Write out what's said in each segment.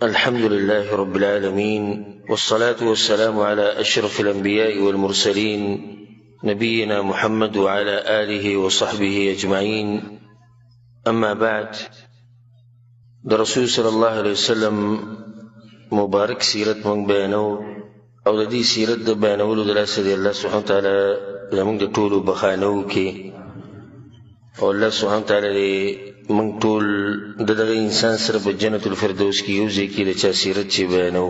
الحمد لله رب العالمين، والصلاة والسلام على أشرف الأنبياء والمرسلين نبينا محمد وعلى آله وصحبه أجمعين. أما بعد، رسول صلى الله عليه وسلم مبارك سيرت من بيانو او لدي سيرت بيانو دلاسة دي الله سبحانه وتعالى لمن دي طولو بخانو كي او الله سبحانه وتعالى دي من طول دغه انسان سره په جنت الفردوس کې یو ځای کې د چا سیرت چې بیانو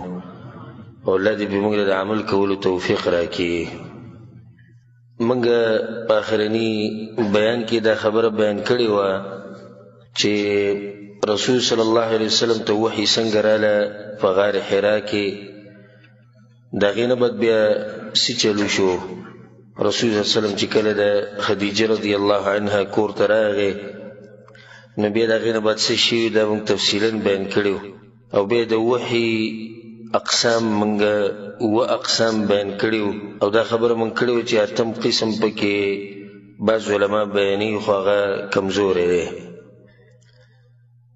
او الله دې موږ د عمل کولو توفیق راکړي. موږ په آخرني بیان کې دا خبره بیان کړې وه چې رسول صلی الله علیه وسلم ته وحی څنګه راله په غار حرا کې. د هغې نه بعد بیا څه چلو شو. رسول صلی الله علیه وسلم چې کله د خدیجه رضی الله عنها کور ته راغی نو بیا د هغې نه بعد څه شوي دا موږ تفصیلا بیان کړي او بیا د وحي اقسام موږ اووه اقسام بیان کړي او دا خبره موږ کړې وه چې اتم قسم پکې بعض علما بیانوي خو هغه کمزوری دی.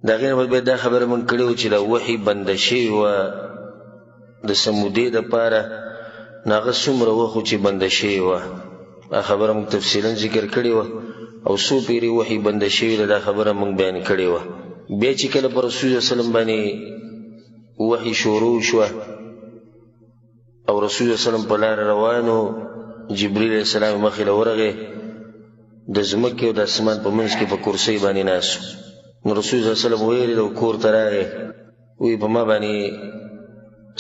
د هغې نه بعد بیا دا خبره موږ کړې وه چې دا وحي بنده شوې وه د څه مودې دپاره نو هغه څومره وخت و چې بنده شوې وه دا خبره موږ تفصیلا ذکر کړې وه او څو پیرې وحي بنده شوې ده دا خبره موږ بیان کړې وه. بیا چې کله په رسول الله وسلم باندې وحي شروع شوه او رسول الله وسلم په لاره روان و جبریل علیه السلام مخې له ورغی د ځمکې او د اسمان په منځ کې په کرسۍ باندې ناست نو رسول الله وسلم ویرېد او کور ته راغی وی په ما باندې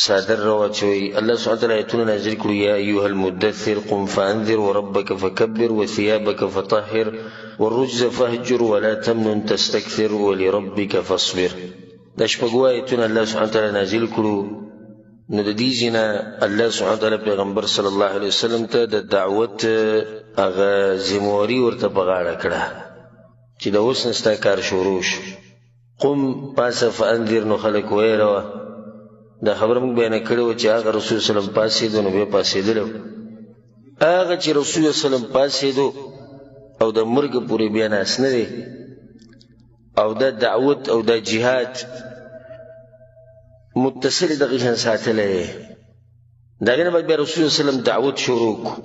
صادر رواچوي. الله سبحانه وتعالى آیتونه نازل کړو یا ایها المدثر قم فانذر وربك فكبر وثيابك فطهر والرجز فاهجر ولا تمنن تستكثر ولربك فاصبر. دا شپږ آیتونه الله سبحانه وتعالى نازل کړو. نو د دې ځای نه الله سبحانه وتعالى پیغمبر صلی الله علیه وسلم ته د دعوت هغه ذمواري ورته په غاړه کړه چې د اوس نه ستا کار شروع شو. قم پاسه فانذر نو خلک ویروه. دا خبره موږ بیانه کړې وه چې هغه رسول صلی الله علیه وسلم پاڅېدو نو بیا پاڅېدلی هغه چې رسول صلی الله علیه وسلم پاڅېدو او د مرګه پورې بیا ناست نه دی او دا دعوت او دا جهاد متصل دغه شان ساتلی دی. د هغې نه بعد بیا رسول صلی الله علیه وسلم دعوت شروع کړو.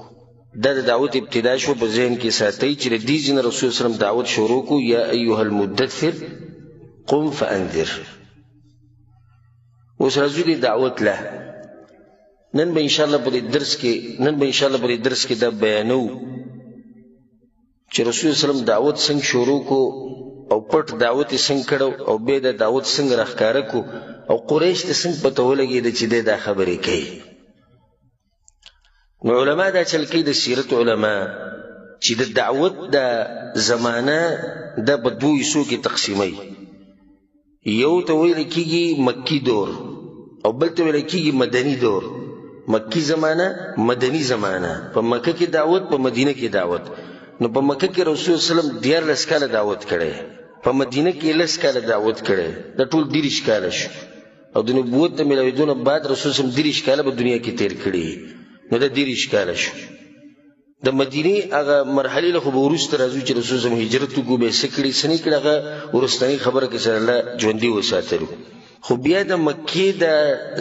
دا د دعوت ابتدا شو په ذهن کې ساتئ چې د دې ځای نه رسول صلی الله علیه وسلم دعوت شروع کړو یا ایها المدثر قم فانذر. اوس راځو دې دعوت له نن به انشاءالله په دې درس کې دا بیانو چې رسول الله وسلم دعوت څنګه شروع کو او پټ دعوت یې څنګه کړو او بیا د دعوت څنګه راښکاره کو او قریش ته څنګه پته ولګېده چې دی دا خبرې کوي. نو علما دا چل کوي د سیرت علما چې د دعوت دا زمانه دا په دوو حصو کې تقسیموي. یو ته ویل کېږي مکی دور او بل ته ویل کېږي مدني دور. مکی زمانه مدني زمانه. په مکه کې دعوت په مدینه کې دعوت. نو په مکه کې رسول الله صلی الله علیه وسلم 14 کاله دعوت کړی په مدینه کې 10 کاله دعوت کړی دا ټول 30 کاله شو او د نبوت د میلادونو بعد رسول الله صلی الله علیه وسلم 30 کاله په دنیا کې تیر کړي نو دا 30 کاله شو. د مدینه هغه مرحله له خو وروسته راځو چې رسول الله هجرت وکړو به څه کړي څه نه کړي هغه وروستنۍ خبره کې سره الله ژوندي وساتلو. خو بیا د مکې د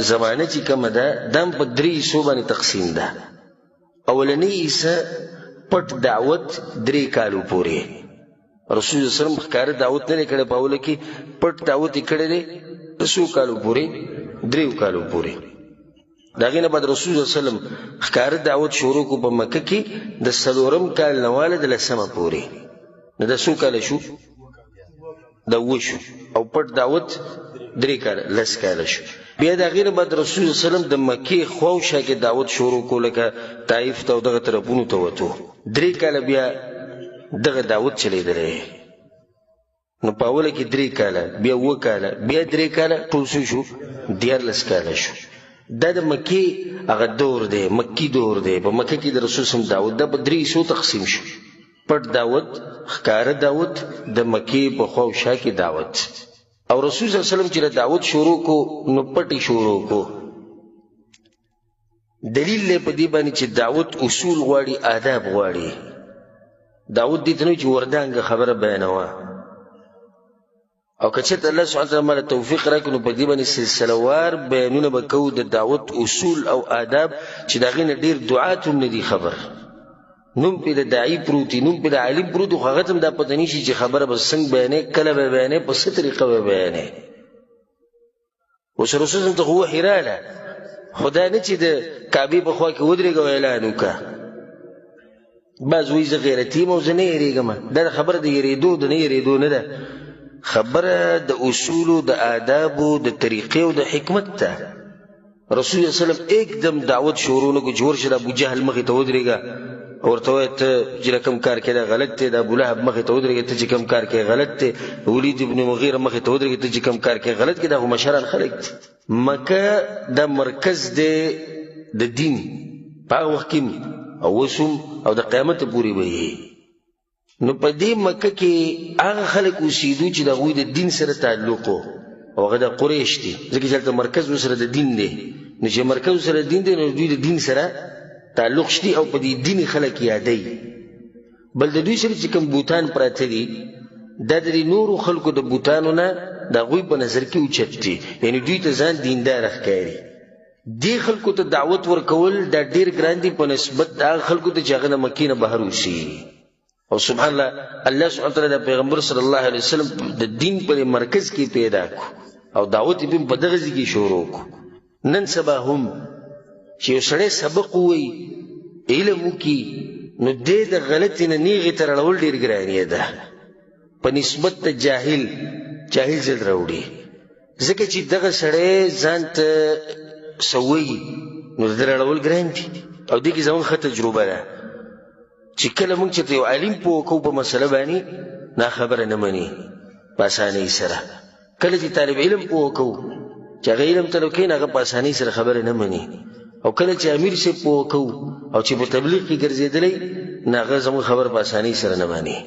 زمانه چې کومه ده دا په 3 حصو باندې تقسیم ده. اولنۍ حصه پټ دعوت 3 کالو پورې رسول الله صلی الله علیه وسلم ښکاره دعوت نه دی کړی په اوله کې پټ دعوت یې کړی دی 2 کالو پورې 3 کالو پورې. د هغې نه بعد رسول الله صلی الله علیه وسلم ښکاره دعوت شروع کړو په مکه کې د 4 کال نه واله د 10 پورې. نو دا څو کاله شو؟ دا 7 شو او پټ دعوت 3 کاله 10 کاله شو. بیا د هغې نه بعد رسول الله صلی الله علیه وسلم د مکې خواوشا کې دعوت شروع کړو لکه طایف ته او دغه طرفونو ته وتو 3 کاله بیا دغه دعوت چلیدلی. نو په اوله کې 3 کاله بیا 7 کاله بیا 3 کاله ټول څو شو 14 کاله شو. دا د مکې هغه دور دی مکی دور دی. په مکه کې د رسول صلی الله علیه وسلم دعوت دا په 3 حصو تقسیم شو. پټ دعوت ښکاره دعوت د مکې په خواوشا کې دعوت او رسول صلی الله علیه وسلم چې دعوت شروع کو نو پټي شروع کو. دلیل له په دې باندې چې دعوت اصول غواړي آداب غواړي. دعوت دې ته نه چې وردانګه خبره بیانوه او که چېرته الله سبحانه وتعالی ماله توفیق راکړي نو په دې باندې سلسلهوار بیانونه به کوو د دعوت اصول او آداب چې د هغې نه ډېر دعات هم نه دي خبر. نوم پې د داعي پروت وي، نوم پې د عالم پروت وي، خو هغه ته هم دا پته نه شي چې خبره به څنګه بیانوي، کله به بیانوي، په څه طریقه به بیانوي. اوس رسول صلی ته خو وحي راله، خو دا نه چې د کعبې په خوا کې ودرېږه او اعلان وکړه. بعض وایي زه غیرتي یم او زه نه یېرېږم. دا خبره د یېرېدو د نه یېرېدو نه ده، خبره د اصولو، د آدابو، د طریقې او د حکمت ته. رسول الله صلی الله علیه وسلم एकदम دعوت شروع نه کړو چې ورشه د ابوجهل مخې ته ودرېږه او ورته وایه ته چې کوم کار کوې دا غلط دی، د ابولهب مخې ته ودرېږه ته چې کوم کار کوې غلط دی، ولید ابن مغیره مخې ته ودرېږه ته چې کوم کار کوې غلط دی. دا خو مشران خلک دي. مکه دا مرکز دی د دین په هغه وخت کې او اوس هم او د قیامت پورې به یې. نو په دې مکه کې هغه خلک اوسېدو چې د هغوی د دین سره تعلق و او هغه د قریش دي، ځکه چې هلته مرکز ورسره د دین دی. نو چې مرکز ورسره دین دی نو دوی د دین سره تعلق شته او په دې دین خلک یادوي. بل د دوی سره چې کوم بوتان پراته دي دا د نورو خلکو د بوتانو نه د هغوی په نظر کې اوچت دي، یعنې دوی ته ځان دیندار ښکاري. دې خلکو ته دعوت ورکول دا ډېر ګران دي په نسبت د هغه خلکو ته چې هغه د مکې نه بهر اوسي. او سبحان الله، الله سبحانه وتعالی د پیغمبر صلی الله علیه وسلم د دین په مرکز کې پیدا کو او دعوت یې په دغه ځای کې شروع کو. نن سبا هم چې یو سړی سبق ووایي، علم وکړي، نو دې د غلطې نه نیغې ته رړول ډېر ګراني ده په نسبت د جاهل ځل راوړي. ځکه چې دغه سړی ځان ته څه وایي نو د ده رړول ګران دي. او دې کې زموږ ښه تجربه ده چې کله موږ چېرته یو عالم پوه کوو په مسله باندې دا خبره نه مني په اسانۍ سره. کله چې طالب علم پوه کوو چې هغه علم ته کښېني هغه په اسانۍ سره خبره نه مني. او کله چې امیر صاحب پوه کوو او چې په تبلیغ کې ګرځېدلی نو هغه زموږ خبره په اسانۍ سره نه مني.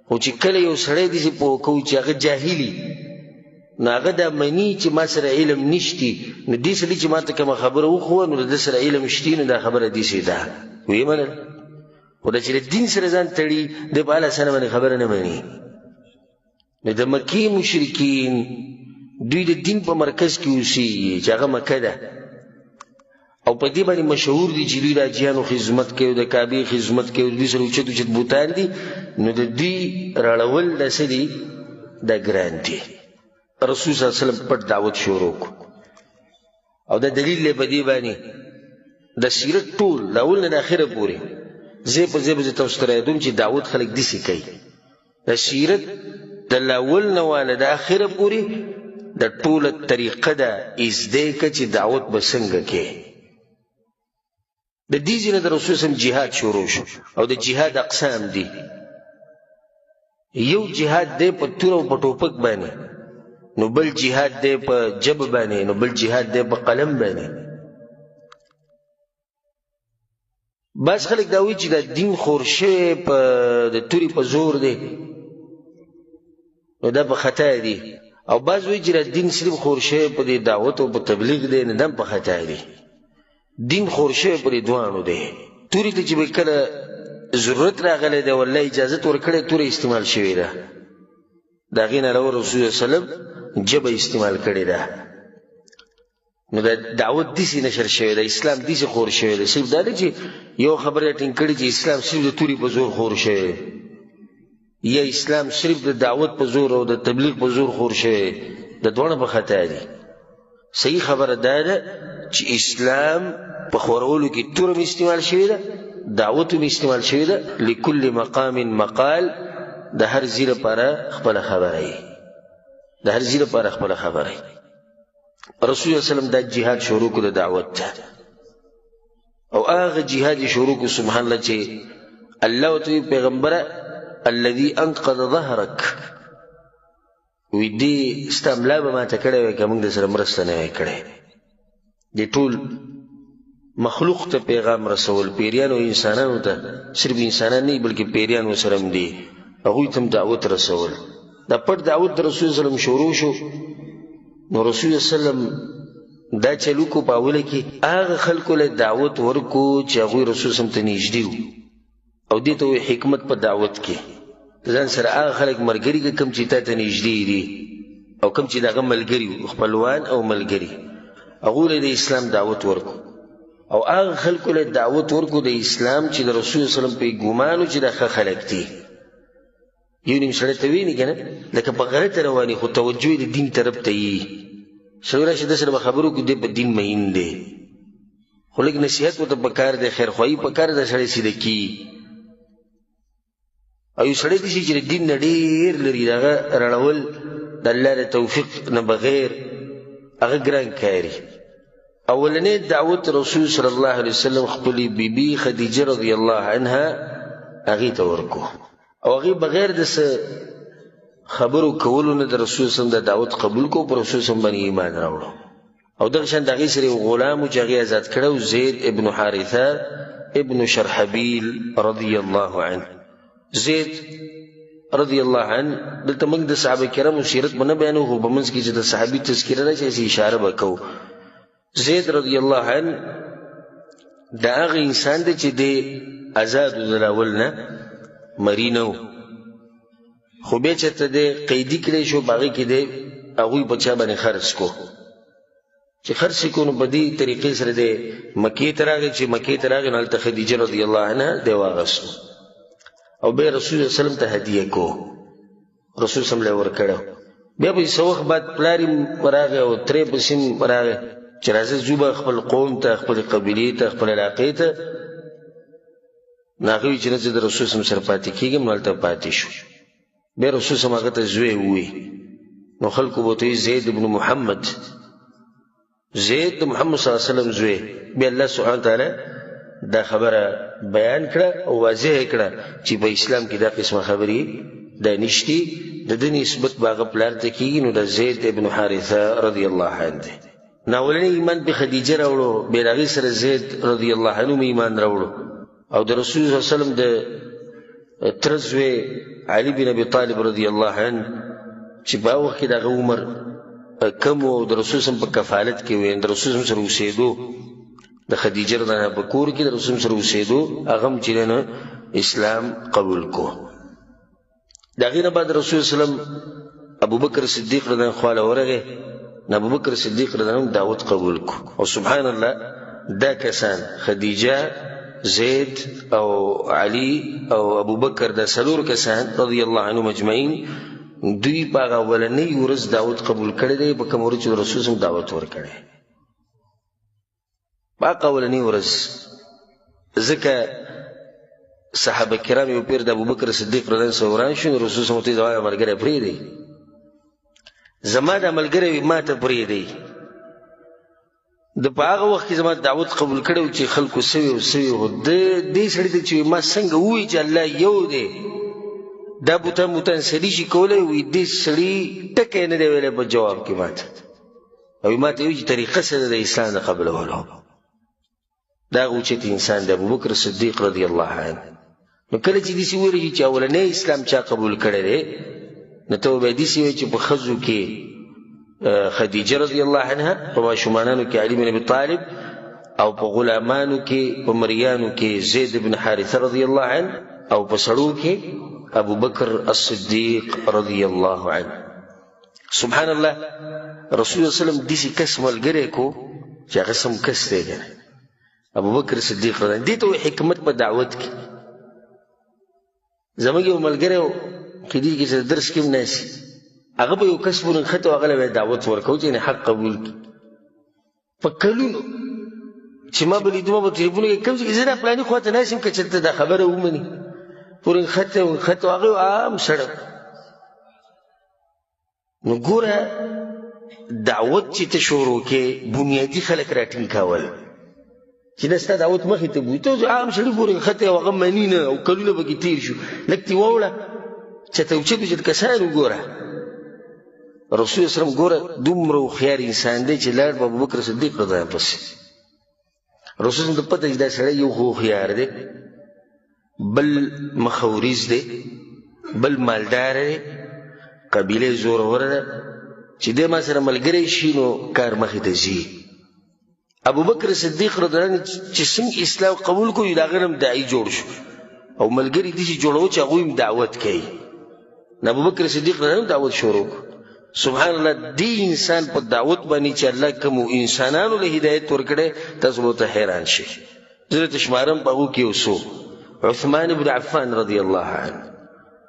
خو چې کله یو سړی داسې پوه کوو چې هغه جاهلي نو هغه دا مني چې ما سره علم نشتی، نو دې سړي چې ما ته کومه خبره وښوه نو د ده سره علم شتي، نو دا خبره داسې ده ویې منل. خو دا چې د دین سره ځان تړي دی په هله اسانه باندې خبره نه مني. نو د مکې مشرکین دوی د دین په مرکز کې اوسېږي چې هغه مکه ده او په دې باندې مشهور دي چې دوی د حاجیانو خدمت کوي او د کعبې خدمت کوي او دوی سره اوچت اوچت بوتان دي. نو د دوی راړول دا څه دي؟ دا ګران دي. رسول صلی الله علیه وسلم پټ دعوت شروع کړو او دا دلیل دی په دې باندې د سیرت ټول د اول نه د اخره پورې ځای په ځای به زه تاسو ته رایادوم چې دعوت خلک داسې کوي. د سیرت د اول نه واله د اخره پورې د ټوله طریقه ده ازدی که چې دعوت به څنګه کوې. د دې ځای نه د رسول صلی الله علیه وسلم جهاد شروع شو او د جهاد اقسام دي. یو جهاد دی په تور او په ټوپک باندې، نو بل جهاد دی په جب باندې، نو بل جهاد دی په قلم باندې. بعض خلک دا وایي چې دا دین خور شوی د تورې په زور دی، نو دا په خطا دی. او بعض وایي چې دا دین صرف خور شوی په دې دعوت او په تبلیغ دی، نو دا په خطا دی. دین خور شوی په دې دواړو دی. تورې ته چې به کله ضرورت راغلی دی والله اجازت ورکړی توره استعمال شوې ده، د هغې نه علاوه رسول الله صلی الله علیه وسلم جبه استعمال کړې ده. نو دا دعوت داسې نشر شوی ده، اسلام داسې خور شوی ده. صرف دا نه چې یو خبره یې ټینګ کړې چې اسلام صرف د تورې په زور خور شوی یا اسلام صرف د دعوت په زور او د تبلیغ په زور خور شوی، د دواړه په خطا دي. صحیح خبره دا ده چې اسلام په خورولو کې توره هم استعمال شوې ده، دعوت هم استعمال شوې ده. لکل مقام مقال، د هر ځای لپاره خپله خبره یې، د هر ځای لپاره خپله خبره یې. رسول الله صلی الله علیه وسلم دا جهاد شروع کړو د دعوت ته، او هغه جهاد یې شروع کړو سبحان الله چې الله ورته وایي پیغمبره الذي انقذ ظهرك، وی دې ستا ملا به ماته کړی وی که موږ د سره مرسته نه وی کړی. دې ټول مخلوق ته پیغام رسول، پیریانو او انسانانو ته، صرف انسانان نه بلکې پیریان ورسره هم دي، هغوی ته هم دعوت رسول. دا پټ دعوت د رسول صلی الله علیه وسلم شروع شو. نو رسول صلی الله علیه وسلم دا چلو کو په اوله کې هغه خلکو له دعوت ورکو چې هغوی رسول صلی الله علیه وسلم ته نږدې وو، او دې ته وایي حکمت په دعوت کې ځان سره هغه خلک ملګري کړه کوم چې تا ته نږدې دي. او کوم چې دغه ملګري خپلوان او ملګري هغوی له د اسلام دعوت ورکو او هغه خلکو له دعوت ورکو د اسلام چې د رسول صلی الله علیه وسلم په ګمان چې د ښه خلک دي. یو نیم سړی ته ویني کنه لکه په غلطه رواني خو توجه د دین طرف ته یي سړی راشي د سره به خبرو کې دی په دین مین دی خو لږ نصیحت ورته پکار دی خیرخواهي پکار ده سړی سیده کي او یو سړی داسې چې د دین نه ډېر لري د هغه رڼول د الله د توفیق نه بغیر هغه ګران کاري. اولنی دعوت رسول صلی الله علیه وسلم خپلې بیبي خدیجه رضی الله عنها هغې ته ورکو او هغې بغیر د څه خبرو کولو نه د رسول وسلم د دعوت قبول کو پر رسول وسلم باندې ایمان راوړو او دغه شان د هغې سره یو غلام و چې هغې آزاد کړی و زید ابن حارثه ابن شرحبیل رضی الله عنه. زید رضی الله عنه دلته موږ د صحابه کرامو سیرت به نه بیانو خو په منځ کې چې د صحابي تذکره راشي چې اشاره به کوو. زید رضی الله عنه د هغه انسان دی چې د آزادو د راول نه مری نه و خو بیا چېرته دی قیدي کړی شو په هغې کې دی هغوی په چا باندې خرڅ کو چې خرڅ یې کو نو په دې طریقې سره دی مکې ته راغی چې مکې ته راغی نو هلته خدیجه رضی الله عنها دی واغستو او بیا رسول الله وسلم ته هدیه کو رسول وسلم له ورکړو. بیا به څه وخت بعد پلار یې راغی او ترې پسې هم راغی چې راځه ځو به خپل قوم ته خپلې قبیلې ته خپل علاقې ته نو هغه وایي چې نه زه د رسول وسلم سره پاتې کېږم نو هلته پاتې شو. بیا رسول وسلم هغه ته زوی ووایي نو خلکو به ورته وایي زید ابن محمد زید د محمد صلی الله علیه وسلم زوی. بیا الله سبحانه وتعالی دا خبره بیان کړه او واضح کړه چې په اسلام کې دا قسمه خبرې دا نشتی د دې نسبت به هغه پلار ته کېږي نو د زید ابن حارثه رضی الله عنه دی. ناولنی ایمان په خدیجه راوړو بیا د هغې سره زید رضی الله عنه ایمان راوړو او د رسول صلی الله علیه وسلم د تره زوی علي بن ابي طالب رضی الله عنه چې په هغه وخت کې د هغه عمر کم و د رسول صلی په کفالت کې وي د رسول سره اوسېدو د خدیجه رضی الله عنها په کور کې د رسول سره اوسېدو هغه هم چې نه اسلام قبول کو. د هغې نه بعد رسول وسلم ابوبکر صدیق رضی الله عنه خواله ورغی نو ابوبکر صدیق رضی الله عنه دعوت قبول کو او سبحان الله دا کسان خدیجه زید او علي او ابوبکر دا څلور کسان رضی الله عنهم اجمعین دوی په هغه اولنۍ ورځ دعوت قبول کړی دی په کوم ورځ چې رسول صلی دعوت ورکړی په هغه اولنۍ ورځ. ځکه صحابه کرام یو پیر د ابوبکر صدیق رضی الله عنه وران شو رسول صلی الله علیه وسلم ملګری پرېږدئ زما دا ملګری ما ته پرېږدئ د په هغه وخت کې زما دعوت قبول کړی و چې خلکو سوي و سوي و دې سړي ته چې ما څنګه ووایي چې الله یو دی دا بوتان بوتان سړي شي کولی وي دې سړي ټکی نه دی ویلی په جواب کې ماته او ما ته وایي چې طریقه څه ده د اسلام د قبلولو. دا هغه اوچت انسان دی ابوبکر صدیق رضی الله عنه. نو کله چې داسې وویل چې اولنی اسلام چا قبول کړی دی نو ته به یې داسې وایي چې په ښځو کې خدیجه رضی الله عنها په ماشومانانو کې علي بن ابي طالب او په غلامانو کې په مریانو کې زید بن حارثه رضی الله عنه او په سړو کې ابوبکر الصدیق رضی الله عنه. سبحان الله رسول الله صلی الله علیه وسلم داسې کس ملګری کو چې هغه سم کس دی کنه ابوبکر صدیق رضی الله عنه. دې ته وایي حکمت په دعوت کې. زموږ یو ملګری و کېدای کې چې درس کې هم ناست هغه به یو کس ورنښته و هغه له به دعوت ورکوو چې حق قبول کړي په کلونو چې ما به لیدو ما به تلیفون کې کوم چې زه دا فلاني خوا ته ناست یم که چېرته دا خبره ومني ورنښته ورنښته هغه عام سړک. نو ګوره دعوت چې ته شروع کې بنیادي خلک راټینګ کول چې دا ستا دعوت مخې ته بوي ته عام سړي ورنښته او هغه مني نه او کلونه پکې تېر شو لږ تې واوړه چې ته اوچت اوچت کسان وګوره. رسول الله وسلم ګوره دومره هوښیار انسان دی چې لاړ په ابوبکر صدیق رضی الله عنه پسې. رسول الله ته پته چې دا سړی یو هوښیار دی بل مخوریز دی بل مالدار دی قبیله زوروره ده چې دی ما سره ملګری شي نو کار مخې ته ځي. ابوبکر صدیق رضی الله عنه چې څنګه اسلام قبول کړو د هغه هم داعي جوړ شو او ملګري داسې جوړو چې هغوی هم دعوت کوي. نو ابوبکر صدیق رضی الله عنه دعوت شروع کړو سبحان الله دی انسان په دعوت باندې چې الله کوم انسانانو له هدایت ورکړي تاسو به ته حیران شئ. زه تشمارم په هغو کې یو څو. عثمان بن عفان رضی الله عنه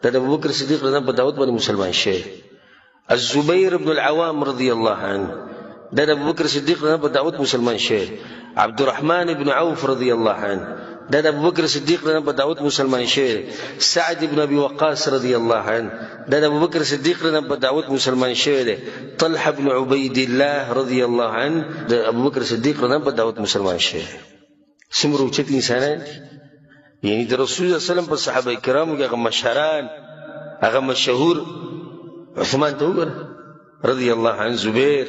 دا د ابوبکر صدیق رضی الله عنه په دعوت باندې مسلمان شوی. الزبیر بن العوام رضی الله عنه دا د ابوبکر صدیق رضی الله عنه په دعوت مسلمان شوی. عبدالرحمن بن عوف رضی الله عنه دا د ابوبکر صدیق رضی الله عنه په دعوت مسلمان شوی. سعد بن ابي وقاص رضی الله عنه دا د ابوبکر صدیق رضی الله عنه په دعوت مسلمان شوی دی. طلحه بن عبید الله رضی الله عنه د ابوبکر صدیق رضی الله عنه په دعوت مسلمان شوی. څومره اوچت انسانان دي. یعنی د رسول الله صلی الله علیه وسلم په صحابه کرامو کې هغه مشران هغه مشهور عثمان ته وګوره رضی الله عنه، زبیر،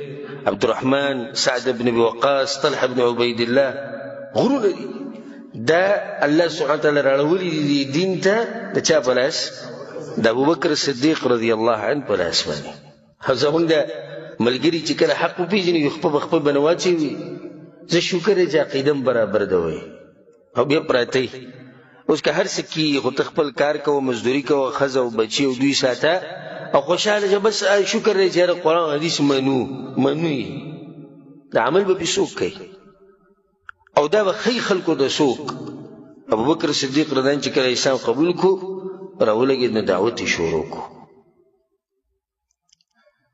عبدالرحمن، سعد بن ابي وقاص، طلحه بن عبید الله، غرونه دي. دا الله سبحانه وتعالی راوړي دي دین ته د چا په لاس؟ د ابوبکر صدیق رضی الله عنه په لاس باندې. زمونږ د ملګري چې کله حق وپېژني یو خپل باندې واچوي، زه شکر چې عقیدم برابر ده وایي او بیا پراته وي. اوس که هر څه کېږي خو ته خپل کار کوه، مزدوري کوه، ښځه او بچي او دوی ساته او خوشحاله چې بس شکر دی چې هر قرآن حدیث منو یې. د عمل به پې څوک کوي او دا به ښایي خلکو د څوک. ابوبکر صدیق رضی الله عنه چې کله اسلام قبول کړو راولګېد نو دعوت یې شروع کړو.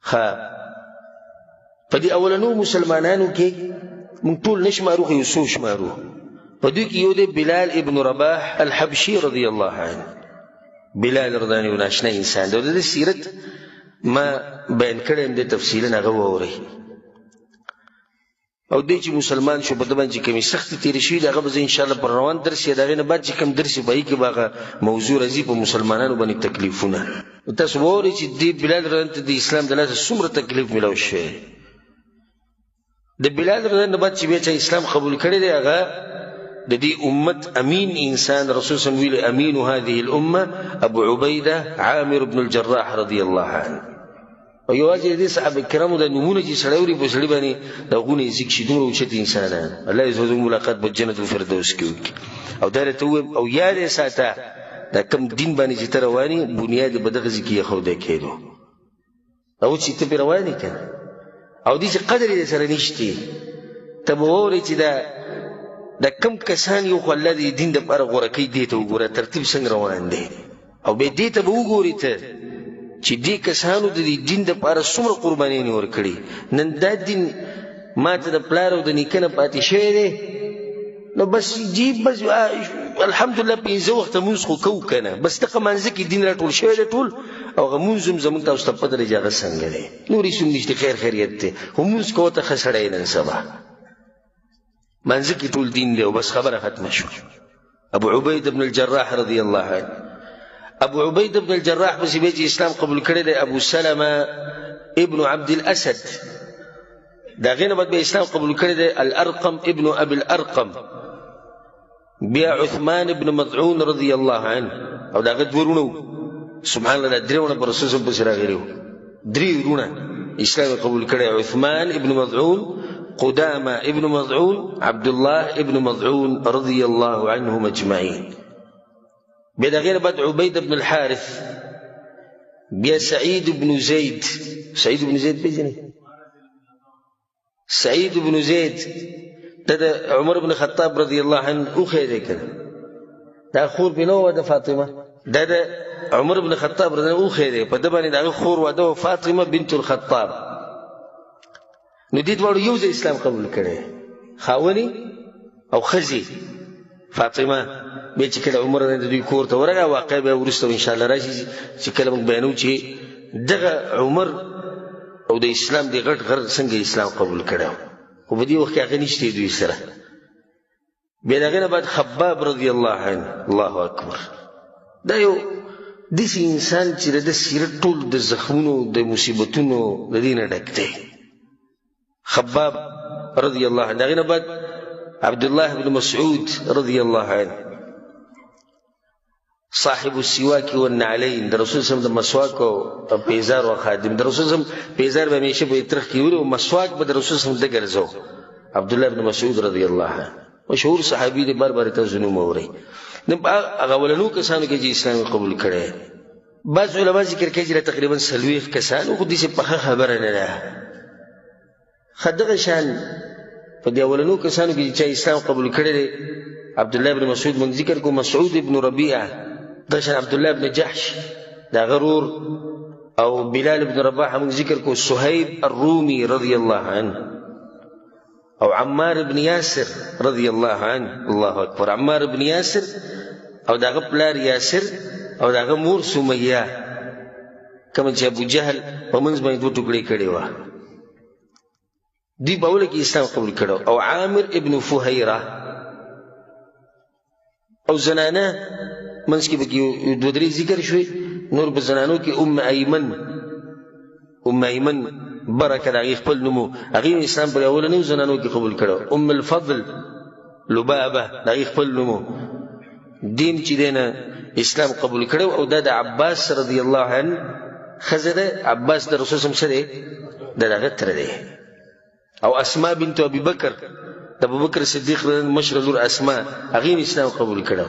ښه په دې اولنو مسلمانانو کې موږ ټول نه شمارو خو یو څو شمارو. په دوی کې یو دی بلال ابن رباح الحبشي رضی الله عنه. بلال رضی الله عنه یو ناشنا انسان دی. د سیرت ما بیان کړی یم د تفصیلا هغه واورئ. او دی چې مسلمان شو په ده باندې چې کومې سختې تېرې شوي دي هغه به زه انشاءالله پر روان درس یا د هغې نه بعد چې کوم درس یې به هغې کې به هغه موضوع راځي په مسلمانانو باندې تکلیفونه. تاسو به واورئ چې دې بلال رضی الله عنه ته د اسلام د لاسه څومره تکلیف میلاو شوی. د بلال رضی الله عنه نه بعد چې بیا چا اسلام قبول کړی دی هغه د دې امت امین انسان رسول صلی الله علیه وسلم ویل امین هذه الامه ابو عبیده عامر بن الجراح رضی الله عنه. او یوازې د دې صحابه کرامو د نومونه چې سړی اوري په سړي باندې د هغونه یې ذکر شي دومره اوچت انسانان. الله یې زموږ ملاقات په جنت الفردوس کې وکړي. او دا راته ووایم او یاد یې ساته دا کوم دین باندې چې ته روان یې بنیاد یې په دغسې کې ایښودی کېدو او چې ته پرې روان یې که نه او دې چې قدر یې سره نشتی ته به واورې چې دا کم کسان یو خو الله د دین دپاره غوره کوي. دې ته وګوره ترتیب څنګه روان دی او بیا دې ته به وګورې ته چې دې کسانو د دې دین دپاره څومره قربانیانې ورکړي. نن دا دین ما ته د پلار او د نیکه نه پاتې شوی دی نو بس جیب بس الحمدلله 5 وخته مونځ خو کوو که نه بس دغه مانځه کې دین راټول شوی دی ټول او هغه مونځ هم زمونږ تاسو ته پته لري چې هغه څنګه دی. نور هېڅ هم نشته خیر خیریت دی خو مونځ کوه ته ښه سړی نن سبا مانځه کې ټول دین دی او بس خبره ختمه شوه. ابو عبید بن الجراح رضی الله عنه. ابو عبید بن الجراح پسې بیا چې اسلام قبول کړی دی ابو سلمه ابن عبد الاسد د هغې نه بعد بیا اسلام قبول کړی دی الارقم ابن ابي الارقم، بیا عثمان ابن مضعون رضی الله عنه او د هغه دوه وروڼه وو. سبحان الله دا درې وروڼه په رسول صلی پسې راغلي وو. درې وروڼه اسلام قبول کړی عثمان ابن مضعون، قدامه ابن مضعون، عبد الله ابن مضعون رضی الله عنهم اجمعین. بیا د هغې نه بعد عبید بن الحارث، بیا سعید بن زید. سعید بن زید پېژنئ؟ سعید بن زید دا د عمر بن خطاب رضی الله عنه اوښی دی که نه دا خور پې نه وه د فاطمه دا د عمر بن خطاب رضی الله عنه اوښی دی په ده باندې د هغه خور واده وه فاطمه بنت الخطاب. نو دې دواړو یو ځای اسلام قبول کړی خاونې او ښځې فاطمه. بیا چې کله عمر د دوی کور ته ورغی واقع بیا وروسته انشاءالله راشي چې کله موږ بیانو چې دغه عمر او د اسلام د غټ غر څنګه اسلام قبول کړی خو په دې وخت کې هغه نشته دوی سره. بیا د هغې نه بعد خباب رضی الله عنه. الله اکبر دا یو داسې انسان چې د ده سیرت ټول د زخمونو د مصیبتونو د دې نه ډک دی. خباب رضی الله عنه. د هغې نه بعد عبدالله بن مسعود رضی الله عنه صاحب السواک والنعلین د رسول صلی الله علیه وسلم د مسواک او پیزار او خادم. د رسول صلی الله علیه وسلم پیزار به همیشه په ترخ کې وړي او مسواک به د رسول صلی الله علیه وسلم د ګرځاو. عبدالله بن مسعود رضی الله عنه مشهور صحابي دی. بار بار تاسو نوم اورئ. د هغه اولنو کسانو کې چې اسلام قبول کړی بعض علما ذکر کوي چې تقریبا 40 کسانو خو دې په خبره نه ده. خدغه شان په دې اولنو کسانو کې چې اسلام قبول کړی دی عبد الله بن مسعود من ذکر کو، مسعود بن ربيعه، دشان عبد الله بن جحش دا غرور، او بلال بن رباح من ذکر کو، صهيب الرومي رضي الله عنه، او عمار بن ياسر رضي الله عنه. الله اکبر. عمار بن ياسر او داغه پلار یاسر او داغه مور سمیه، کوم چې ابو جهل په منځ باندې دوه ټوکړي کړي و، دی په اول کې اسلام قبول کړو. او عامر ابن فهيره او زنانه منځ کې به دوه درې ذکر شوي. نور په زنانو کې ام ایمن برکه دغه خپل نوم، هغه اسلام په اولنو زنانو کې قبول کړو. ام الفضل لبابه دغه خپل نوم، دیم چې دینه اسلام قبول کړو. او د عباس رضی الله عنه خزره، عباس د رسول صلی الله علیه وسلم دغه تر دی. او اسماء بنت ابي بکر د ابو بکر صدیق مشر لور اسماء، هغه اسلام قبول کړو.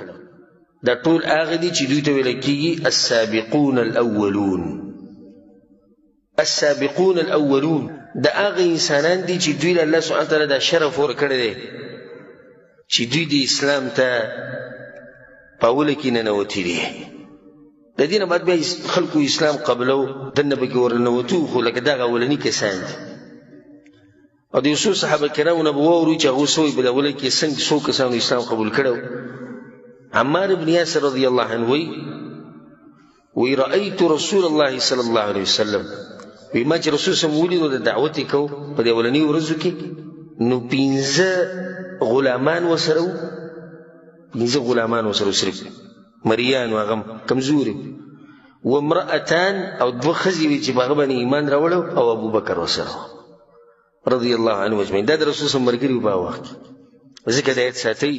دا ټول هغه دي چې دوی ته ویل کېږي السابقون الاولون. السابقون الاولون دا هغه انسانان دي چې دوی له الله سبحانه وتعالی دا شرف ورکړی دی چې دوی د اسلام ته په اوله کې ننوتي دي. د دې نه بعد بیا خلکو اسلام قبلو دنه پکې ورننوتو، خو لکه دغه اولني کسان دي. او د یو صحابه کرامو نه به واورو چې هغوی سوی په اوله کې څنګه څو کسانو اسلام قبول کړو. عمار بن ياسر رضي الله عنه وی رأيت رسول الله صلى الله عليه وسلم، وی ما چې رسول صلی الله علیه وسلم د دعوت کو په دې اولنی ورځو کې، نو 15 غلامان وسره، 15 غلامان وسره صرف مریان او غم کمزوري، و امرأتان او دو خزي وی چې هغه باندې ایمان راوړو، او ابو بکر وسره رضی الله عنه اجمعین. دا د رسول صلی الله علیه وسلم مرګري په وخت ځکه د ایت ساتي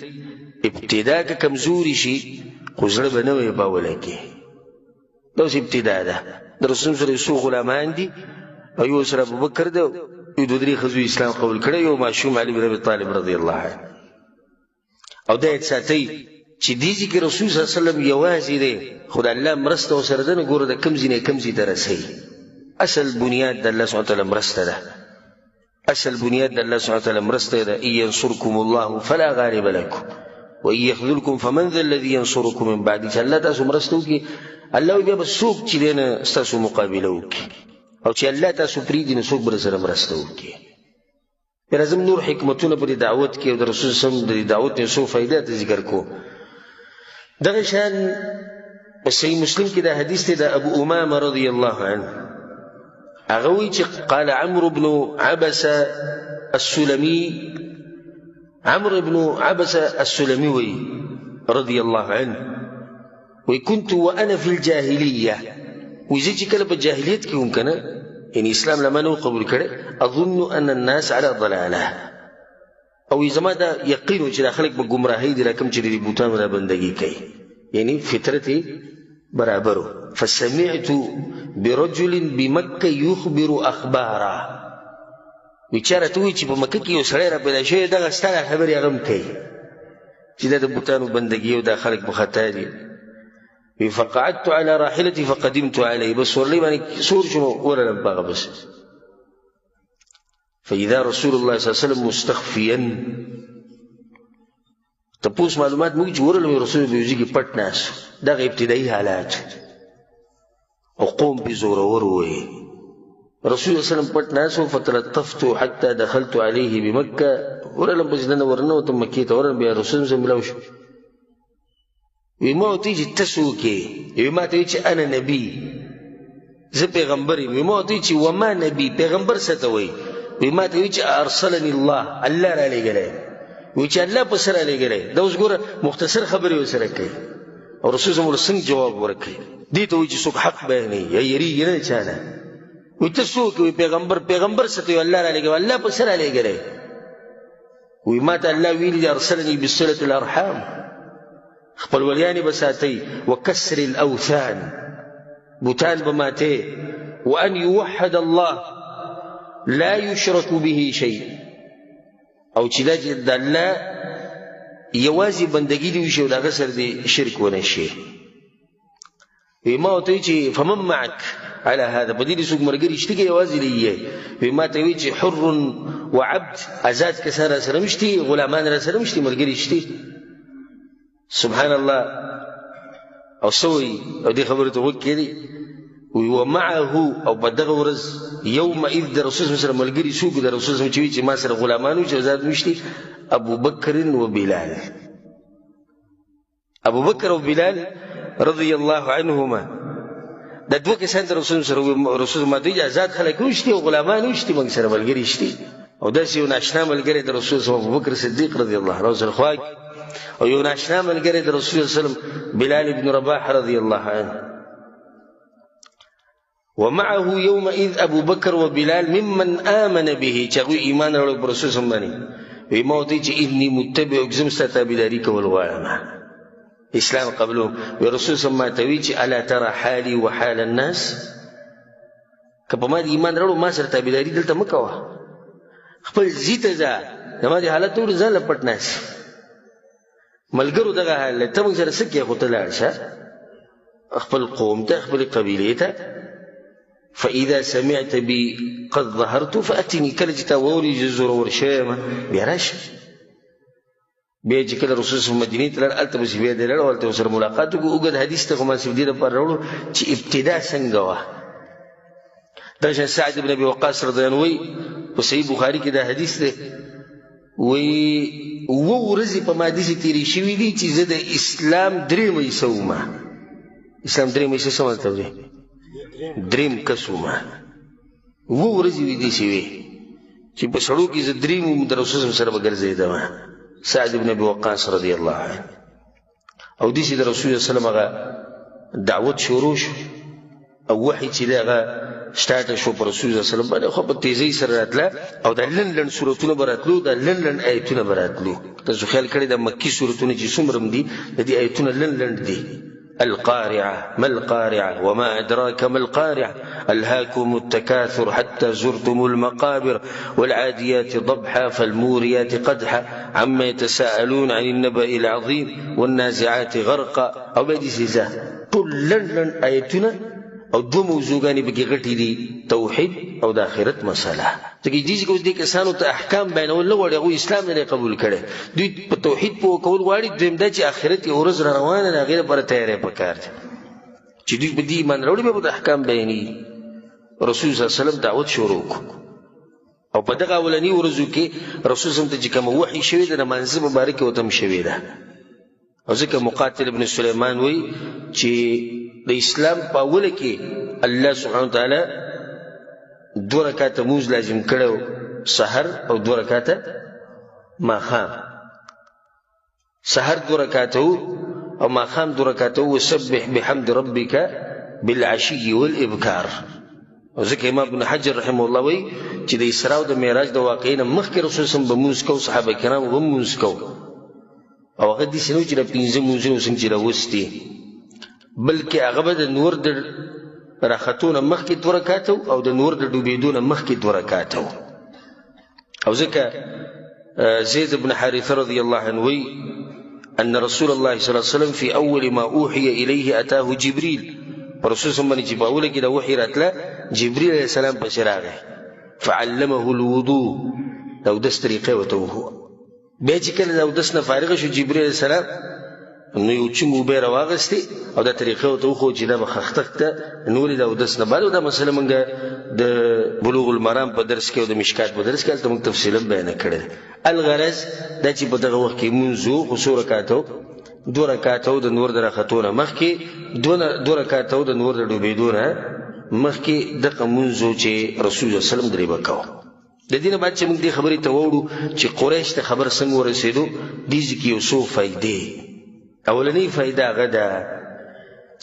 ابتدا که کمزوري شي خو زړه به نه وي په اوله کې. دا اوس ابتدا ده. د رسول سره څو غلامان دي، او یو سره ابو بکر دی، یو دوه درې ښځو اسلام قبول کړی، یو ماشوم علي بن ابي طالب رضی الله عنه. او دا ایت ساتي چې دې ذکر رسول صلی الله علیه وسلم یوازې دی، خو د الله مرسته ورسره ده. نو ګوره د کوم ځای نه کوم ځای ته رسوي. اصل بنیاد د الله سبحانه وتعالی مرسته ده. اصل بنیاد د الله سبحانه وتعالی مرسته ده. ان ينصركم الله فلا غالب لكم وان يخذلكم فمن ذا الذي ينصركم من بعد. چې الله تاسو مرسته وکړي، الله بیا به څوک چې دی نه ستاسو مقابله وکړي، او چې الله تاسو پرېږدي نو څوک به سره مرسته وکړي. بیا راځم نور حکمتونه په دې دعوت کې او د رسول صلی الله علیه وسلم د دعوت نه څو فایدات ذکر کوم. دغه شان په صحیح مسلم کې دا حدیث دی د ابو امامه رضی الله عنه. هغه وایي چې قال عمرو بن عبسه السلمي، عمرو بن عبسه السلمي وایي رضی الله عنه، وی كنت وانا في الجاهليه، وزي چې کله په جاهلیت کې هم کنه یعنی اسلام لما نو قبول کړي، اظن ان الناس على ضلاله، او زما دا یقین چې خلک په گمراهی دي، راکم چې د بوتانو را بندگی کوي، یعنی فطرت برابر. فسمعت برجل بمكه يخبر اخبارا، بیچاره توی چې په مکه کې یو سړی را پیدا شوی، دغه ستاره خبرې هغه هم کوي چې د بوتانو بندگی او د خلک په خطا دي. فقعدت على راحلتي فقدمت عليه، بس ورلي باندې سور شنو ورلم باغه بس. فاذا رسول الله صلى الله عليه وسلم مستخفيا، تپوس معلومات موږ چې ورلم رسول به یوځي کې پټ ناس، دغه ابتدایي حالات او قوم به زور وروي. رسول الله صلی الله علیه وسلم پټ ناس، فتلطفت حتى دخلت عليه بمكه، ورلم بس دنه ورنه ته مکه ته ورلم بیا رسول الله ملاو شو. وی ما ته چې تاسو کې، وی ما ته چې انا نبی، زه پیغمبر یم. وی ما ته چې وما نبی، پیغمبر څه ته وایي؟ وی ما ته چې ارسلني الله، الله را لېږلی، وی چې الله په سره لېږلی. دا اوس ګوره مختصر خبرې ورسره کوي، او رسول الله څنګه جواب ورکوي. دې ته وایي چې څوک حق بیانوي یا یریږي نه چا نه. وی ته څوک وی؟ پیغمبر څه ته وایي؟ الله را لېږلی، الله په سره لېږلی. وی ما ته الله ویلي ارسلني بصلة الارحام، خپل ولیانی بساتی، وکسر الاوثان، بوتان بماته، وان يوحد الله لا يشرك به شيء، او چې د الله یوازې بندګي دی وشي او دغه سره د شرک ونه شي. وی ما ورته وی چې فمن معک على هذا، په دې څوک ملګري شته کې یوازې لې وی ما ته وی چې حر وعبد، آزاد کسان را سره مشتي، غلامان را سره مشتي، ملګري شته. سبحان الله. او سوي او دې خبره ته وکړي ومعه، او په دغه ورځ یومئذ د رسول سره ملګري څوک د رسول سره چې ما سره غلامان چې آزاد مشتي، ابو بکر و بلال. ابو بکر او بلال رضی الله عنهما د دوه کسان د رسول سره، رسول ما ته آزاد خلک نشته او غلامان نشته، موږ سره ملګري شته. او داسې یو ناشنا ملګری د رسول صلی الله علیه وسلم ابو بکر صدیق رضی الله عنه سره خواږ، او یو ناشنا ملګری د رسول صلی الله علیه وسلم بلال ابن رباح رضی الله عنه. ومعه يومئذ ابو بکر وبلال ممن آمن به، چې هغوی ایمان راوړی په رسول صلی الله علیه وسلم باندې. وی ما ورته وی چې انی متبعک، زه ستا تابعداري کول غواړم. اسلام قبلهم. وی رسول صلی الله علیه وسلم ته وی چې الا ترى حالي وحال الناس، که په ما د ایمان راوړو ما سره تابعداري دلته مه کوه، خپل ځي ته ځه، زما د حالت ټول ځان له پټ ناست ملګرو دغه حال دی، ته موږ سره څه کوې، خو ته لاړ شه خپل قوم ته، خپل قبیلې ته. فاذا سمعت بي قد ظهرت فاتني، کله چې تا واوري چې زورور شوی یم بیا راشه. بیا چې کله رسول صلی الله علیه وسلم مدینې ته لاړ، هلته پسې بیا دی لاړ او هلته ورسره ملاقات وکړو. اوږد حدیث ته خو ما صرف دې دپاره راوړو چې ابتدا څنګه وه. دغه شان سعد بن ابي وقاص رضی الله عنه وایي په صحیح بخاري کې دا حدیث دی، وایي اووه ورځې په ما داسې تېرې شوي دي چې زه د اسلام درېیمه حصه ومه. اسلام درېیمه حصه څه مطلب دی؟ درېیم کس ومه. اووه ورځې وې داسې وې چې په سړو کې زه درېیم وم، د رسول سره به ګرځېدم. سعد بن ابي وقاص رضی الله عنه. او داسې د رسول صلی الله علیه وسلم هغه دعوت شروع شو، او وحی چې دی هغه سٹارټ شو په رسول الله صلی الله علیه وسلم باندې. خو په تیزۍ سره راتله، او دا لنډ سورتونه به راتلو، دا لنډ آیتونه به راتلو. تاسو خیال کړئ دا مکي سورتونه چې څومره دي، د دې آیتونه لنډ دي. القارعة ما القارعة وما أدراك ما القارعة ألهاكم التكاثر حتى زرتم المقابر والعاديات ضبحا فالموريات قدحا عما يتساءلون عن النبأ العظيم والنازعات غرقا. او بدي سيزا ټول لنډ آیتونه او دو موضوعګانې پکې غټې دي، توحید او د آخرت مسله. ځکه دې چې اوس دې کسانو ته احکام بیانول نه غواړي، هغوی اسلام نه قبول کړی، دوی په توحید پوه کول غواړي. دویم دا چې آخرت یو ورځ را روانه ده، هغې لپاره تیاری پکار دی چې دوی په دې ایمان راوړي، بیا به د احکام بیانېږي. رسول صلی الله علیه وسلم دعوت شروع کړو، او په دغه اولني ورځو کې رسول صلی الله علیه وسلم ته چې کومه وحي شوې ده، د لمانځه مبارکې ورته هم شوې ده. او ځکه مقاتل ابن سلیمان وایي چې د اسلام په اوله کې الله سبحانه وتعالی 2 رکعاته مونځ لازم کړو، سحر او 2 رکعاته ماښام. سحر 2 رکعاته او ماښام 2 رکعاته، وسبح بحمد ربك بالعشي والابکار. او ځکه امام ابن حجر رحمه الله وایي چې د اسراء او د معراج د واقعې نه مخکې رسول صلی الله علیه وسلم به مونځ کوو، صحابه کرامو به مونځ کوو. او هغه داسې نه و چې د 5 مونځونه څنګه چې راوستي، بلکې هغه به د نور د راختونه مخکې 2 رکعاته او د نور د ډوبېدو نه مخکې 2 رکعاته. او ځکه زید بن حارثه رضی الله عنه وایي ان رسول الله صلی الله علیه وسلم في اول ما اوحي اليه اتاه جبريل. رسول صلی الله علیه وسلم چې په اوله کې د وحي راتله، جبريل علیه السلام پسې راغی، فعلمه الوضوء، د اودس طریقې ورته وښوه. بیا چې کله د اودس نه فارغ شو جبريل علیه السلام، نو یو چنګ اوبه راواغستې او دا طریقه ورته وښوه چې دا به خښتک ته نولې د اودس نه بعد. او دا مسله موږ د بلوغ المرام په درس کې او د مشکات په درس کې هلته موږ تفصیلا بیانه کړې ده. الغرض دا چې په دغه وخت کې مونځ و، خو څو رکعاته؟ 2 رکعاته د نور د راختو نه مخکې، 2 رکعاته د نور د ډوبېدو نه مخکې دغه مونځ و چې رسول الله صلی الله علیه وسلم درې به کوو. د دې نه بعد چې موږ دې خبرې ته واوړو چې قریش ته خبر څنګه ورسېدو، دې کې یو څو فایدې. اولنۍ فایده هغه ده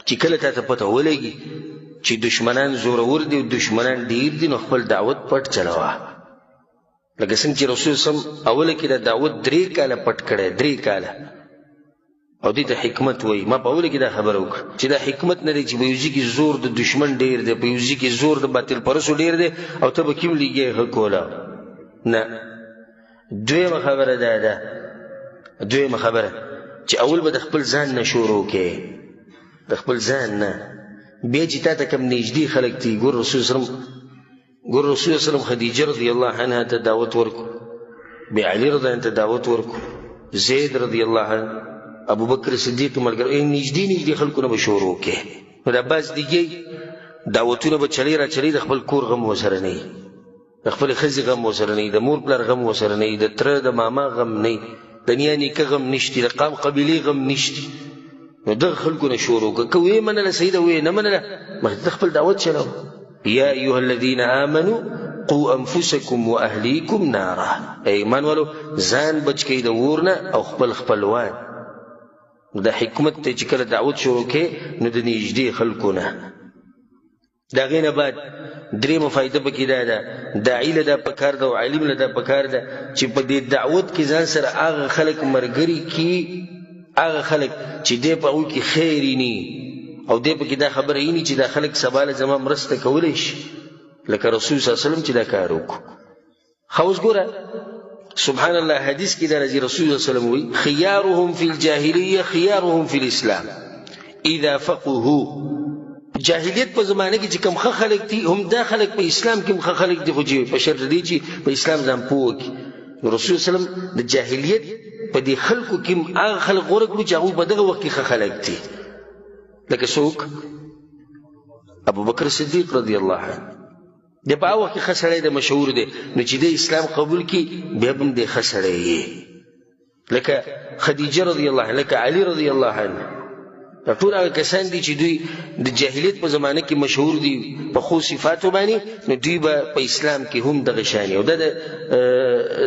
چې کله تا ته پته ولګي چې دشمنان زورور دي او دشمنان ډېر دي، نو خپل دعوت پټ چلوه. لکه څنګه چې رسول صلی الله علیه وسلم اوله کې د دعوت 3 کاله پټ کړی، 3 کاله. او دې ته حکمت وایي. ما په اوله کې دا خبره وکړه چې دا حکمت نه دی چې په یو ځای کې زور د دشمن ډېر دی، په یو ځای کې زور د باطل پرستو ډېر دی او ته به کوم لیږې ښه کوله. نه، دویمه خبره دا ده، دویمه خبره چې اول به د خپل ځان نه شروع کې، د خپل ځان نه، بیا چې تا ته کوم نږدې خلک دي ګور رسول صلی الله وسلم خدیجه رضی الله عنها ته دعوت ورکو، بیا علي رضی الله عنه ته دعوت ورکو، زید رضی الله عنه، ابو بکر صدیق ملګری، نږدې خلکونه به شروع کې. نو دا بعض دیګې دعوتونه به چلی را چلی، د خپل کور غم ورسره نه وي، د خپل ښځې غم ورسره نه وي، د مور پلار غم ورسره نه وي، د تره د ماما غم نه وي، د نیا نیکه غم نشته، د قام قبیلې غم نشته. نو دغه خلکونه شروع کړه، که ویې منله صحیح ده، ویې نه منله مخکې خپل دعوت چلو. یا ایها الذین آمنوا قوا انفسکم واهلیکم نارا، ایمان والو ځان بچ کړئ د اور نه او خپل خپلوان. د حکمت ته چې کله دعوت شروع کې نو د نږدې خلکو نه. د هغې نه بعد درېیمه فایده پکې دا ده، داعي له دا پکار ده او عالم له دا پکار ده چې په دې دعوت کې ځان سره هغه خلک ملګري کړي، هغه خلک چې دی په هغوی کې خیر ویني او دی پکې دا خبره ویني چې دا خلک سبا له زما مرسته کولی شي، لکه رسول صلی الله علیه وسلم چې دا کار وکړو. ښه اوس ګوره سبحان الله حدیث کې دا راځي، رسول الله صلی الله علیه وسلم وایي خیارهم فی الجاهلیه خیارهم فی الاسلام اذا فقهوا. جاهلیت په زمانه کې چې کوم ښه خلک دي هم دا خلک په اسلام کې هم ښه خلک دي، خو چې په شرط دی چې په اسلام ځان پوه کړي. رسول صلی الله علیه وسلم د جاهلیت په دې خلکو کې هغه خلک غوره کړو چې هغوی په دغه وخت کې ښه خلک دي، لکه څوک؟ ابو بکر صدیق رضی الله عنه. د په هغه وخت کې ښه سړی دی، مشهور دی، نو چې د اسلام قبول کړي بیا هم دی ښه سړی یې، لکه خدیجه رضی الله عنه، لکه علي رضی الله عنه. دا ټول هغه کسان دي چې دوی د جاهلیت په زمانه کې مشهور دي په ښو صفاتو باندې، نو دوی به په اسلام کې هم دغه شان او دا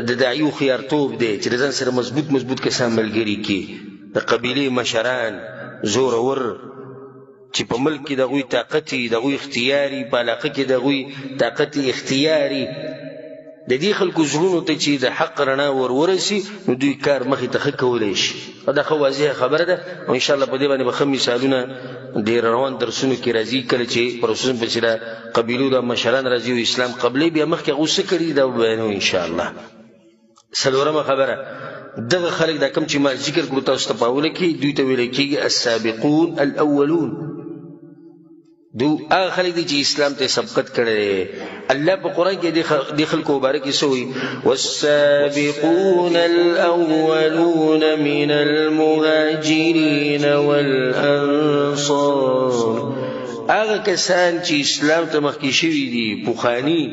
د داعیو خیارتوب دی چې د ځان سره مضبوط کسان ملګري کړي، د قبیلې مشران زورور چې په ملک کې د هغوی طاقت وي، د هغوی اختیاري، په علاقه کې د هغوی طاقت اختیاري، د دې خلکو زړونو ته چې د حق رڼا ورورسي نو دوی کار مخې ته ښه کولی شي. دا ښه واضحه خبره ده او انشاءالله په دې باندې به ښه مثالونه ډېر روان درسونو کې راځي. کله چې په رسول پسې د قبیلو د مشران راځي او اسلام قبلوي بیا مخکې هغوی څه کړي دا به بیانوو انشاءالله. څلورمه خبره، دغه خلک دا کوم چې ما ذکر کړو تاسو ته په اوله کې، دوی ته ویل کېږي السابقون الاولون. دو هغه خلک دي چې اسلام ته سبقت کړی. الله په قرآن کې د خلکو مبارک څه وایي؟ والسابقون الاولون من المهاجرین والانصار. هغه کسان چې اسلام ته مخکې شوي دي، پخواني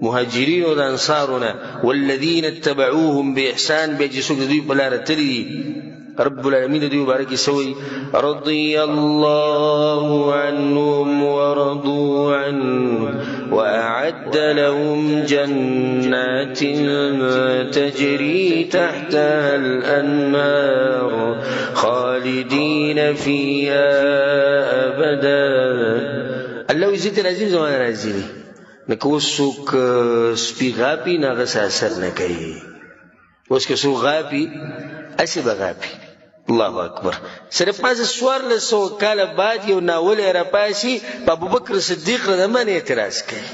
مهاجرین او د انصارونه، والذین اتبعوهم باحسان، بیا چې څوک د دوی په لاره تللي دي، رب العالمین دوی مبارک سوی رضی الله عنهم ورضوا عنه واعد لهم جنات تجری تحتها الانهار خالدین فیها ابدا. الله عزت العظیم زمان راځي نکه اوس څوک سپي غاپي نه هغه اثر نه کوي، اوس که څوک غاپي اسی بغاپي. الله اکبر. صرف پاس 1400 کاله بعد یو ناول راپاسي په ابوبکر صدیق رضی الله عنه اعتراض کوي،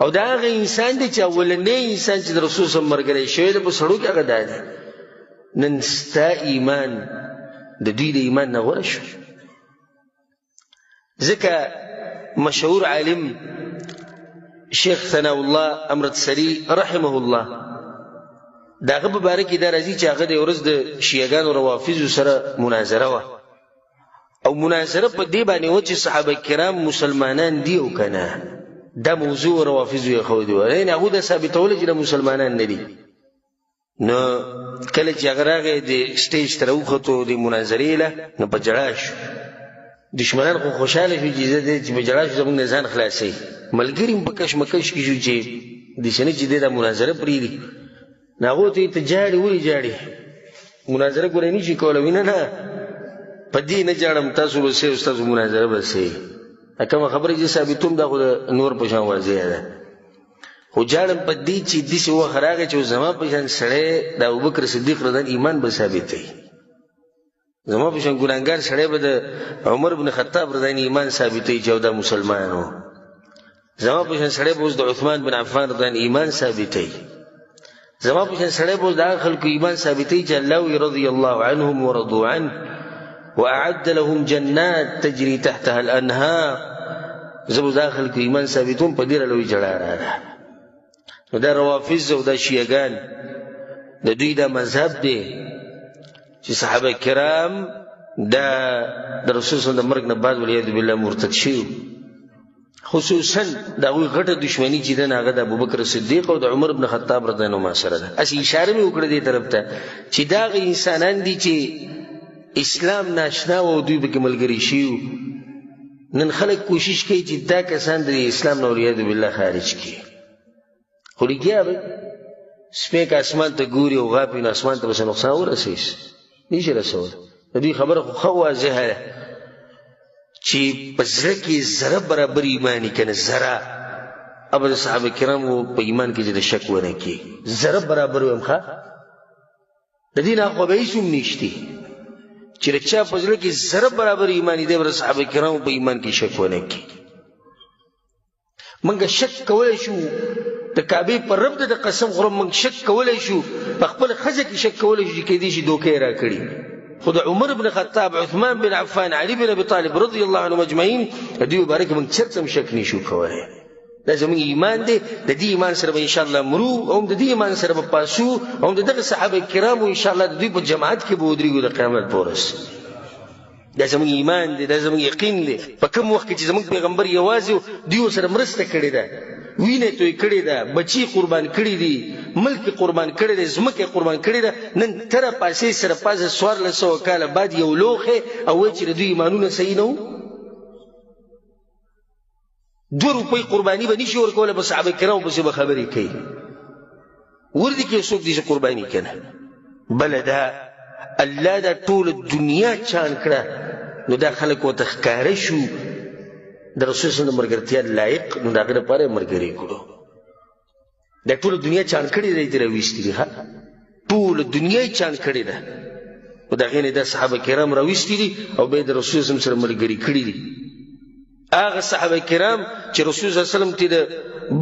او دا هغه انسان دی چې اولنی انسان چې د رسول صلی الله علیه وسلم مرګري شوی دی په سړو کې هغه دی. نن ستا ایمان د دوی د ایمان نه غوره شو. ځکه مشهور عالم شیخ ثناء الله امرتسری رحمه الله دا هغه په باره کې دا راځي چې هغه د ورځ د شیعهګانو روافضو سره مناظره وه، او مناظره په دې باندې وه چې صحابه کرام مسلمانان دي او که نه. دا موضوع روافضو یې ښودې وه، یعنې هغوی دا ثابتولی چې دا مسلمانان نه دي. نو کله چې هغه راغی د سټیج ته راوختو د مناظرې له، نو په ژړا شو. دشمنان خو خوشحاله شو چې په ژړا شو زموږ نه ځان خلاصوي. ملګري هم په کشمکش کې شو چې داسې نه چې دی دا مناظره پرېږدي. نو هغو ته یې ته جاړې ولې جاړې؟ مناظره ګوره نه شي کولی. وینه نه په دې نه جاړم، تاسو به سئ، ستاسو مناظره به سئ. کومه خبره چې ثابتوم دا خو د نور په شان واضحه ده، خو جاړم په دې چې داسې وخت راغی چې زما په شان سړی د ابوبکر صدیق رضی الله ایمان به ثابتوي، زما په شان ګناهګار سړی به د عمر بن خطاب رضی الله ایمان ثابتوي چې دا مسلمان و، زما په شان سړی به اوس د عثمان بن عفان رضی الله ایمان ثابتوي، زما په شان سړی به اوس د هغه خلکو ایمان ثابتوي چې الله رضی الله عنهم ورضوا عنه. واعد لهم جنات تجري تحتها الانهار. زبو داخل کې ایمان ثابتون په ډیره لوی جړه راغله. نو دا روافض او دا شیعهګان د دوی دا مذهب دی چې صحابه کرام دا د رسول صلی الله علیه وسلم د مرګ نه بعد والعیاذ بالله مرتد شي. خصوصا دا غوی غټه دشمنی چې د هغه د ابوبکر صدیق او د عمر ابن خطاب رضی الله عنه سره ده. اسی اشاره مې وکړه دې طرف ته چې دا غي انسانان دي چې اسلام ناشنا او دوی به ملګری شي. نن خلک کوشش کوي چې دا کسان د اسلام نه والعیاذ بالله خارج کړي. خو لګیا به سپیک اسمان ته ګوري او غاپي نو اسمان ته به نقصان ورسېږي نشي رسول. د دې خبره خو واضحه ده چې په زړه کې ذره برابر ایمانی کنه ذره ابد صحابه کرامو په ایمان کې د شک ونه کی ذره برابر ومخه د دې نه خو به هیڅ نشتی چې رچا په زړه کې ذره برابر ایمانی دی ور صحابه کرامو په ایمان کې شک ونه کی. منګه شک کولای شو د کعبه پر رب د قسم خورم منګه شک کولای شو په خپل خزه کې شک کولای شو کې دې شي دوکې را کړی. خود عمر بن خطاب عثمان بن عفان علي بن ابي طالب رضي الله عنهم اجمعين دوی مبارک من چرته شک نشو کولای. لازم ایمان دی د دې ایمان سره به ان شاء الله مرو او د دې ایمان سره به پاسو او دغه صحابه کرامو ان شاء الله د دوی په جماعت کې به ودرېږو د قیامت پورس. لازم ایمان دی لازم یقین دی. په کوم وخت کې چې زموږ پیغمبر یوازې دوی سره مرسته کړې ده وینه توی کړی ده بچی قربان کړی دي ملک قربان کړی دي زمکه قربان کړی ده. نن تر پاسې سره پاسه 1400 کال بعد یو لوخه او چې دوی ایمانونه صحیح نه وو 2 روپۍ قرباني به نشي ورکوله په صحابه کرامو پسې به خبرې کوي ورته کې څوک دي چې قرباني کنه بل دا الله دا ټول دنیا چان کړه. نو دا خلک وته ښکاره شو د رسول صلی الله علیه وسلم مرګرتیا لایق. نو داغه لپاره مرګري کړو. د ټول دنیا چان کړي دی تر وېستې ها ټول دنیا چان کړي ده. او داغه نه د صحابه کرام راوېستې دي او به د رسول صلی الله علیه وسلم سره مرګري کړي دي. هغه صحابه کرام چې رسول صلی الله علیه وسلم ته د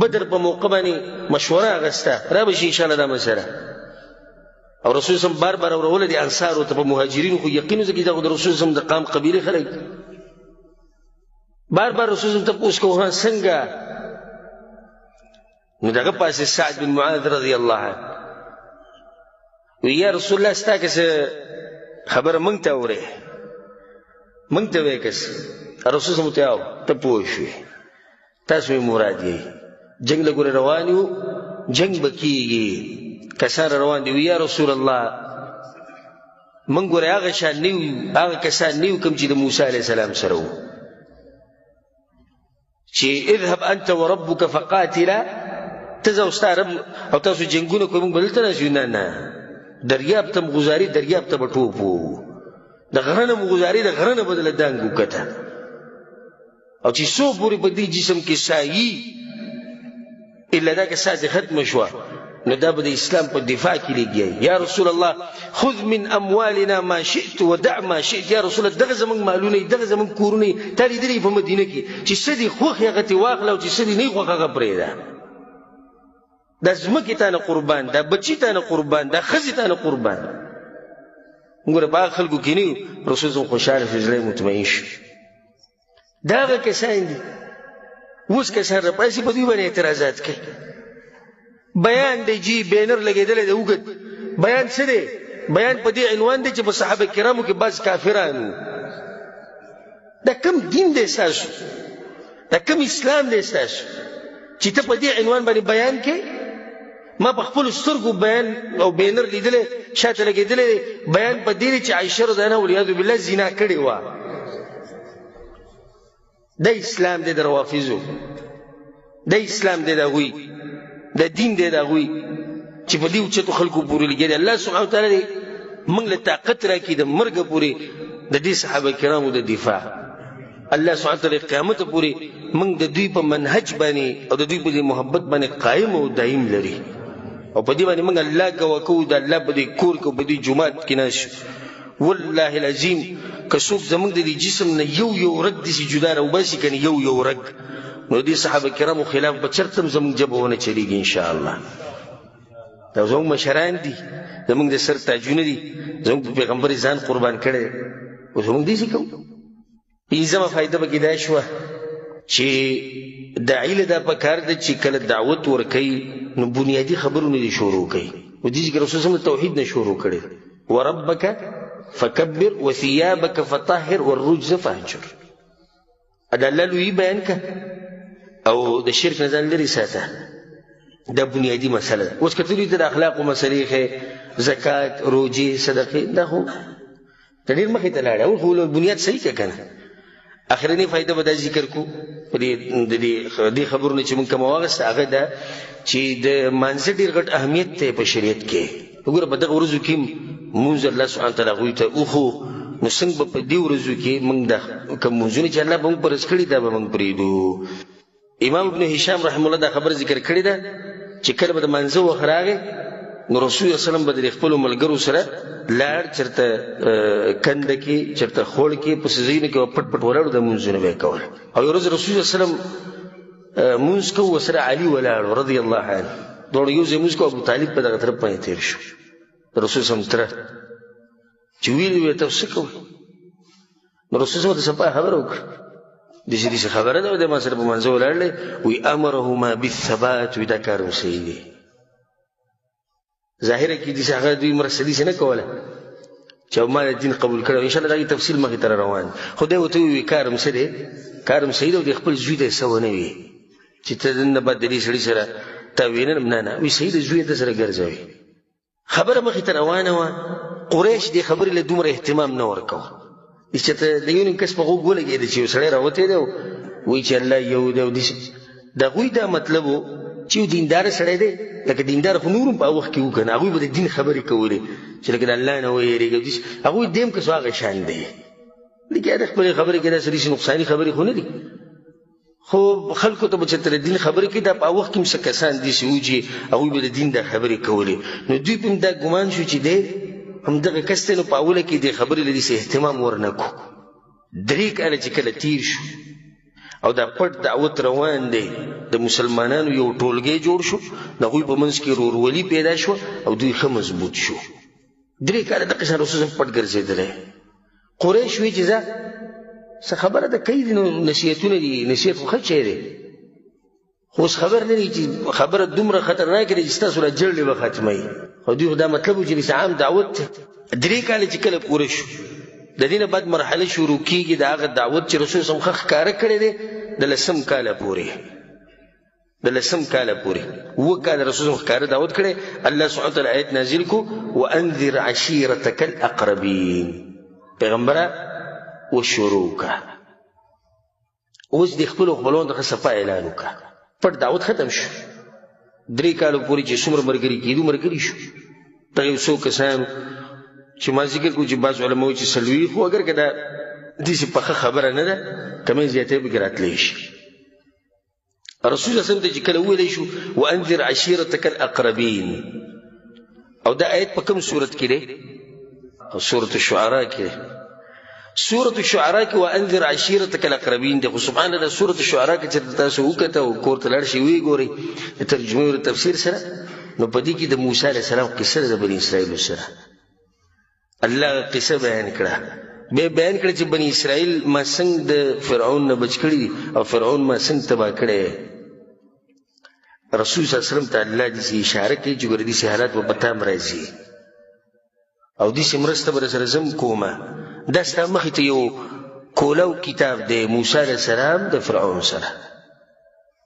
بدر په موقع باندې مشوره غسته را به ان شاء الله د مسره او رسول صلی الله علیه وسلم بار بار اورول دي انصار او ته مهاجرین خو یقین زګی دا د رسول صلی الله علیه وسلم د قام قبیله خلک بار بار رسول الله ته پوښتنه کوه څنګه. نو دغه پاسه سعد بن معاذ رضی الله عنه وی یا رسول الله ستاسو خبر مونږ ته وره مونږ ته وکس رسول الله ته پوښي تاسو مراد یې جنگ له ګور روانیو جنگ بکیږي کسان روان دي. یا رسول الله مونږ ګور هغه شان نیو هغه کسان نیو کوم چې د موسی علی السلام سره وو چې اذهب انت وربك فقاتلا تزو ستارب او تاسو جنگونه کوم بلته نه نه دریاب ته غزاری دریاب ته بټوپو د غرنه غزاری د غرنه بدل دانګو کته او چې سو پوری په دې جسم کې سایي الا دا که ساده ختم شو نو دا به اسلام په دفاع کې لګي. یا رسول الله خذ من اموالنا ما شئت ودع ما شئت. یا رسول الله دغه زمون مالونه دغه زمون کورونه تالي درې په مدینه کې چې سدي خوخ هغه تی واخل او چې سدي نه خوخ هغه پرې ده. د زمکه ته نه قربان دا بچی ته نه قربان دا خزي ته نه قربان. وګوره په خلکو کې نه رسول الله خوشاله فزله مطمئن شي. داغه کسان دي اوس کسان را پاسې په دوی باندې اعتراضات کوي. بیان دی جی بینر لګیدل دی وګت بیان څه دی بیان په دې عنوان دی چې په صحابه کرامو کې بعض کافرانو دا کوم دین دی تاسو دا کوم اسلام دی تاسو چې ته په دې عنوان باندې بیان کې. ما په خپل سترګو بیان او بینر لیدل شاته لګیدل بیان په دې چې عائشه رضی الله عنها والعیاذ بالله زنا کړې و. دا اسلام دی د روافضو دا اسلام دی دا غوي دا دین دی دا غوي چې په دې اوچتو خلکو پورې لګي. الله سبحانه وتعالى موږ له طاقت راکې د مرګ پورې د دې صحابه کرامو د دفاع. الله سبحانه وتعالى قیامت پورې موږ د دوی په منهج باندې او د دوی په محبت باندې قائم او دائم لري او په دې باندې موږ الله کوو د الله په دې کور کې په دې جمعات کې ناش. والله العظیم که څوک زموږ د جسم نه یو رګ دې جدا راو باسي کنه یو رګ نو دې صحابه کرامو خلاف به چرته زموږ جبهونه چلیږي ان شاء الله. دا زموږ مشران دي زموږ د سر تاجونه دي زموږ پیغمبر ځان قربان کړي اوس موږ داسې کوو. پنځمه فایده پکې دا شوه چې داعي له دا پکار ده چې کله دعوت ورکوي نو بنیادي خبرونه دې شروع کوي. و دې کې رسول الله توحید نه شروع کړي، وربک فکبر وثيابك فطهر والرجز فاهجر. دا الله لوی بیان که او د شرک نه ځان لرې ساته، دا بنیادي مسله ده. اوس که ته دوی ته د اخلاقو مسلې ښې، زکات، روجې، صدقې، دا خو ته ډېر مخې ته لاړې، او خو بنیاد صحیح که که نه. اخرنۍ فایده به دا ذکر کړو په دې خبرونه چې موږ کوم واغسته، هغه دا چې د مانځه ډېر غټ اهمیت دی په شریعت کې. وګوره په دغه ورځو کې مونځ الله سبحانه وتعالی هغوی ته وښو، نو څنګه به په دې ورځو کې موږ دا کوم مونځونه چې الله به موږ فرض کړي دا به موږ پرېږدو. امام ابن هشام رحمه الله دا خبر ذکر کړې ده چې کله به د مانځه وخت راغی نو رسول الله وسلم به د خپلو ملګرو سره لاړ، چېرته کنده کې، چېرته خوړ کې، په ځایونو کې به پټ پټ ولاړ د مونځونه به یې کول. او یو ورځ رسول الله وسلم مونځ کوو، ورسره علي ولاړ رضی الله عنه، دواړه یو ځای مونځ کوو. ابو طالب په دغه طرف باندې تېر شو. د رسول صلی الله علیه وسلم تره چې ویلي وی ته څه کوئ؟ نو رسول صلی الله علیه وسلم د صفا خبره وکړه، داسې خبره ده، د ما سره په مانځه ولاړ دی، وی امرهما بالثبات، وی دا کار هم صحیح دی. ظاهره کې داسې هغه دوی مرسته داسې نه کوله چې ما د دین قبول کړی. انشاءالله د هغې تفصیل مخې ته روان. خو دی ورته وویل کار هم څه دی، کار هم صحیح دی، او د خپل زوی ته یې څه ونه وي چې ته نن بعد د دې سړي سره تا وینم. نه وی صحیح دی، زوی یې ده سره ګرځوي. خبره مخې ته روانه وه. قریش دې خبرې له دومره اهتمام نه ورکوه چې ته د یو نیم کس په غوږ ولګېده چې یو سړی راوتی دی وایي چې الله یو دی. او د هغوی دا مطلب و چې یو دینداره سړی دی، لکه دینداره خو نور هم په هغه وخت کې وو که نه، هغوی به د دین خبرې کولې چې لکه د الله نه ویېرېږه. هغوی دیم کس هغه شان دی، لکه د خپلې خبرې کې داسې داسې نقصاني خبرې خو نه دي. خو خلکو ته به چې د دین خبرې کوي، دا په هغه وخت کې هم څه کسان داسې وو چې هغوی به د دین دا خبرې کولې. نو دوی په هم دا ګمان شو چې دی همدغه کس دی، نو په اوله کې دې خبرې له داسې اهتمام ورنه کړو. 3 کاله چې کله تیر شو او دا پټ دعوت روان دی، د مسلمانانو یو ټولګی جوړ شو، د هغوی په منځ کې ورورولي پیدا شوه او دوی ښه مضبوط شو. 3 کاله دقه شان رسول پټ ګرځېدلی. قریش وایي چې ځه څه خبره ده کوي، نو نصیحتونه دي، نصیحت خو ښه شی دی، خو اوس خبر نه دی چې خبره دومره خطرناکه ده چې ستاسو له جړلې به ختموي. خو دوی خو دا مطلب و چې عام دعوت دی. 3 کاله چې کله پوره شو، د دې نه بعد مرحله شروع کېږي د هغه دعوت چې رسول صلی الله علیه وسلم ښه ښکاره کړی دی. د 10 کاله پورې 7 کاله رسول الله ښکاره دعوت کړی. الله سبحانه وتعالی آیت نازل کو وانذر عشیرتک الاقربین، پیغمبره وشروع کا. اوس د خپلو خپلوانو دغه صفا اعلان وکړه، پټ دعوت ختم شو. 3 کالو پورې چې څومره ملګري کېدو ملګري شو. دغه یو څو کسانو چې ما ذکر کړو چې بعض علما وایي چې 40، خو اگر که دا داسې پخه خبره نه ده، کمې زیاتې پکې راتلی شي. رسول صلی الله علیه وسلم ته چې کله وویلی شو وانذر عشیرتک الاقربین، او دا آیت په کوم صورت کې دی؟ سورة الشعراء کې دی. سورة الشعراء کې وانذر عشیرتک الاقربین دی. خو سبحان الله سورة الشعراء کې چې تاسو وکته او کور ته لاړ شئ ویې ګورئ د ترجمې او تفسیر سره، نو په دې کې د موسی علیه السلام قصه د بني اسرائیلو سره الله قصه بیان کړه. بیا بیان کړه چې بني اسرائیل ما څنګه د فرعون نه بچ کړي دي او فرعون ما څنګه تباه کړی. رسول صلی الله علیه وسلم ته الله داسې اشاره کوي چې ګوره داسې حالات به په تا هم راځي او داسې مرسته به درسره زه هم کومه. دا ستا مخې ته یو کولو کتاب دی موسی علیه السلام د فرعون سره.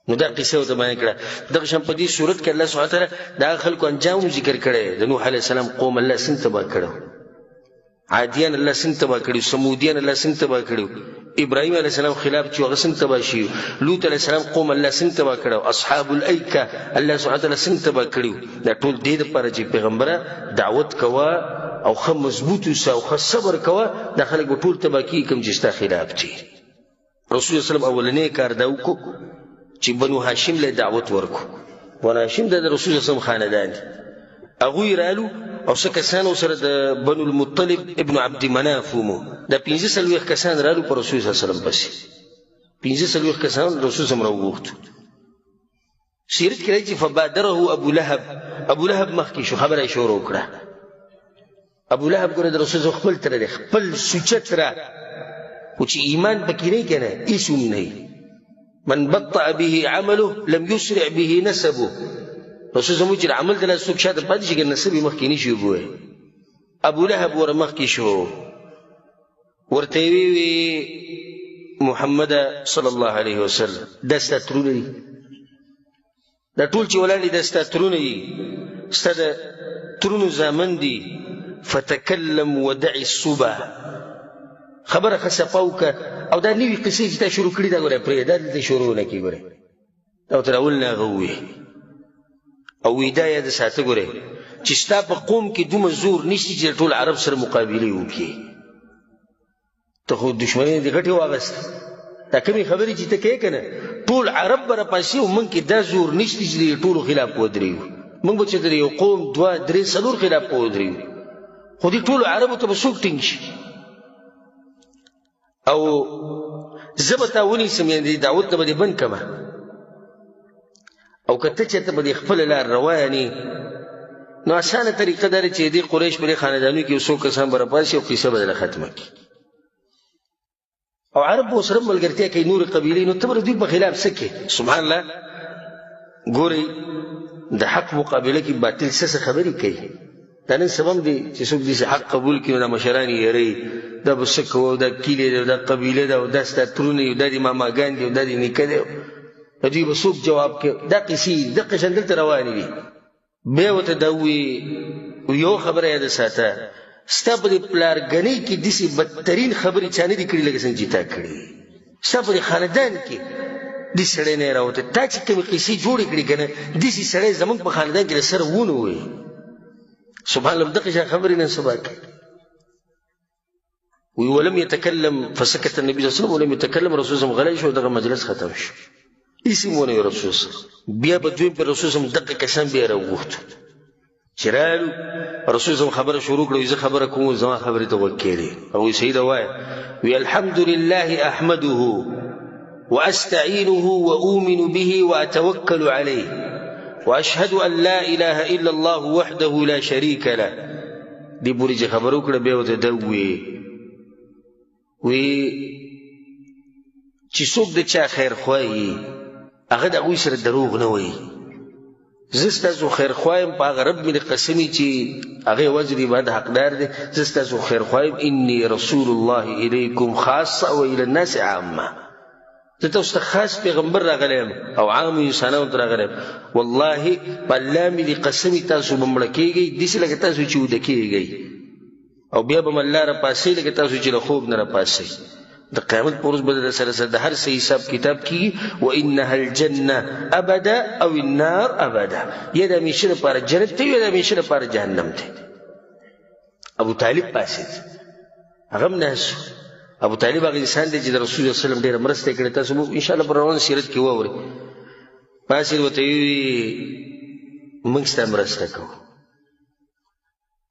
نو دا قصه ورته بیان کړه. دغه شان په دې صورت کې الله سبحانه وتعالی د هغه خلکو انجام ذکر کړی. د نوح علیه السلام قوم الله څنګه تباه کړو، عادیان الله څنګه تباه کړي، سمودیان الله څنګه تباه کړي، ابراهیم علیه السلام خلاف چې هغه څنګه تباه شي، لوط علیه السلام قوم الله څنګه تباه کړو، اصحاب الایکه الله سبحانه وتعالی څنګه تباه کړي. دا ټول دې دپاره چې پیغمبره دعوت کوه او ښه مضبوط اوسه او ښه صبر کوه، دا خلک به ټول تباه کېږي کوم چې ستا خلاف دي. رسول الله صلی اولنی کار دا وکړو چې بنو هاشم له دعوت ورکړو. بنو هاشم د رسول الله صلی الله علیه وسلم خاندان دي. هغوی رالو او څه کسانو سره د بنو المطلب ابن عبد مناف ومو. دا 45 کسان رالو په رسول صلی الله علیه وسلم پسې. 45 کسان رسول صلی الله علیه وسلم راوغوښتو. سیرت کې راځي فبادره ابو لهب مخکې شو، خبره یې شروع کړه. ابو لهب ګوره د رسول خپل تره دی، خپل سوچه تره، خو چې ایمان پکې نه کنه هیڅ هم نه. من بطأ به عمله لم يسرع به نسبه. رسول زموږ چې عمل دله څوک شاته پاتې شي کنه نسب یې مخکې نه شي وګورئ. ابو لهب ور مخکې شو، ورته وی محمد صلی الله علیه وسلم دا ستا ترونه دي، دا ټول چې ولاړ دي دا ستا ترونه دي، ستا د ترونو زامن دي. فتکلم ودع الصبا، خبره خصفه وکړه او دا نوې قصې چې تا شروع کړي دا ګوره پرې دا دلته شروع نه کړي ګوره او تر اول نه هغه ووایي او وی دا یاد ساته ګوره چې ستا په قوم کې دومره زور نشته چې ټول عرب سره مقابله وکړي. ته خو دشمني دې غټې واغسته، دا کومې خبرې چې ته کوې که نه ټول عرب به راپاسي او موږ کې دا زور نشته چې د ټولو خلاف ودرېږو. موږ به چې د یو قوم دوه درې څلور خلاف ودرېږو، خو دې ټولو عربو ته به څوک ټینګ شي. او زه به تا ونیسم، یعنې د دعوت نه به دې بند کړمه او که ته چېرته به دې خپله لار روانې نو اسانه طریقه دا ده چې دې قریش په دې خاندانونو کې یو څو کسان به راپاسي او قصه به دله ختمه کړي او عرب به ورسره ملګرتیا کوي نورې قبیلې، نو ته به د دوی په خلاف څه کوې؟ سبحان الله. ګورئ د حق مقابله کې باطل څه خبرې کوي. دا نن سبا هم دی چې څوک داسې حق قبول کړي نو دا مشران یې یېروي، دا به څه کوو، دا کیلې دی، دا قبیله ده، او دا ستا ترونه دي، دا د ماماګان دي، او دا د نیکه دی، د دوی به څوک جواب کوي؟ دا قصې دغه شان دلته روانې دي. بیا ورته دا ووایي یو خبره یاده ساته، ستا په دې پلارګنۍ کې داسې بدترین خبرې چا نه دي کړي لکه څنګه چې تا کړي. ستا په دې خاندان کې دې سړی نه یې راوته، تا چې کومې قصې جوړې کړي که نه داسې سړی زموږ په خاندان کې له سره ونه وایي. سبحان الله. دغه شان خبرې نن سبا کوي. ولم يتكلم فسكت النبي صلى الله عليه وسلم ولم يتكلم. رسول الله غلی شو، دغه مجلس ختم شو. اسم ونه رسول الله بیا به دوی پر رسول الله دغه کسان بیا راوغوښتو چې رالو. رسول الله خبره شروع کړه، زه خبره کوم، زما خبرې ته غوږ کېږدئ. او سیده وایه وی الحمد لله احمده واستعينه واؤمن به واتوكل عليه واشهد ان لا اله الا الله وحده لا شريك له. دی پوری چې خبره وکړه بیا ورته دا وی چې څوک د چا خیر خوایي هغه د هغوی سره دروغ نه وایي. زه ستاسو خیر خوایم په هغه رب مې د قسمي چې هغه یوازې د عبادت حقدار دی. زه ستاسو خیر خوایم انی رسول الله الیکم خاصه و الی الناس عامه. زه تاسو ته خاص پیغمبر راغلی یم او عام انسانانو ته راغلی یم. والله په الله مې د قسمي تاسو به مړه کېږئ داسې لکه تاسو چې وده کېږئ او بیا به م الله راپاسئ لکه تاسو چې له خوب نه راپاسئ. د قیامت په ورځ به د سره د هر څه حساب کتاب کېږي. وانها الجنه ابدا او النار ابدا، یا د همیشه لپاره جنت دی یا د همیشه لپاره جهنم دی. ابو طالب پاسید، هغه هم ناست. ابو طالب هغه انسان دی چې د رسول الله صلی الله علیه وسلم ډېره مرسته یې کړې. تاسو به انشاءالله په روان سیرت کې واورئ. پاسید ورته ویي موږ ستا مرسته کوو،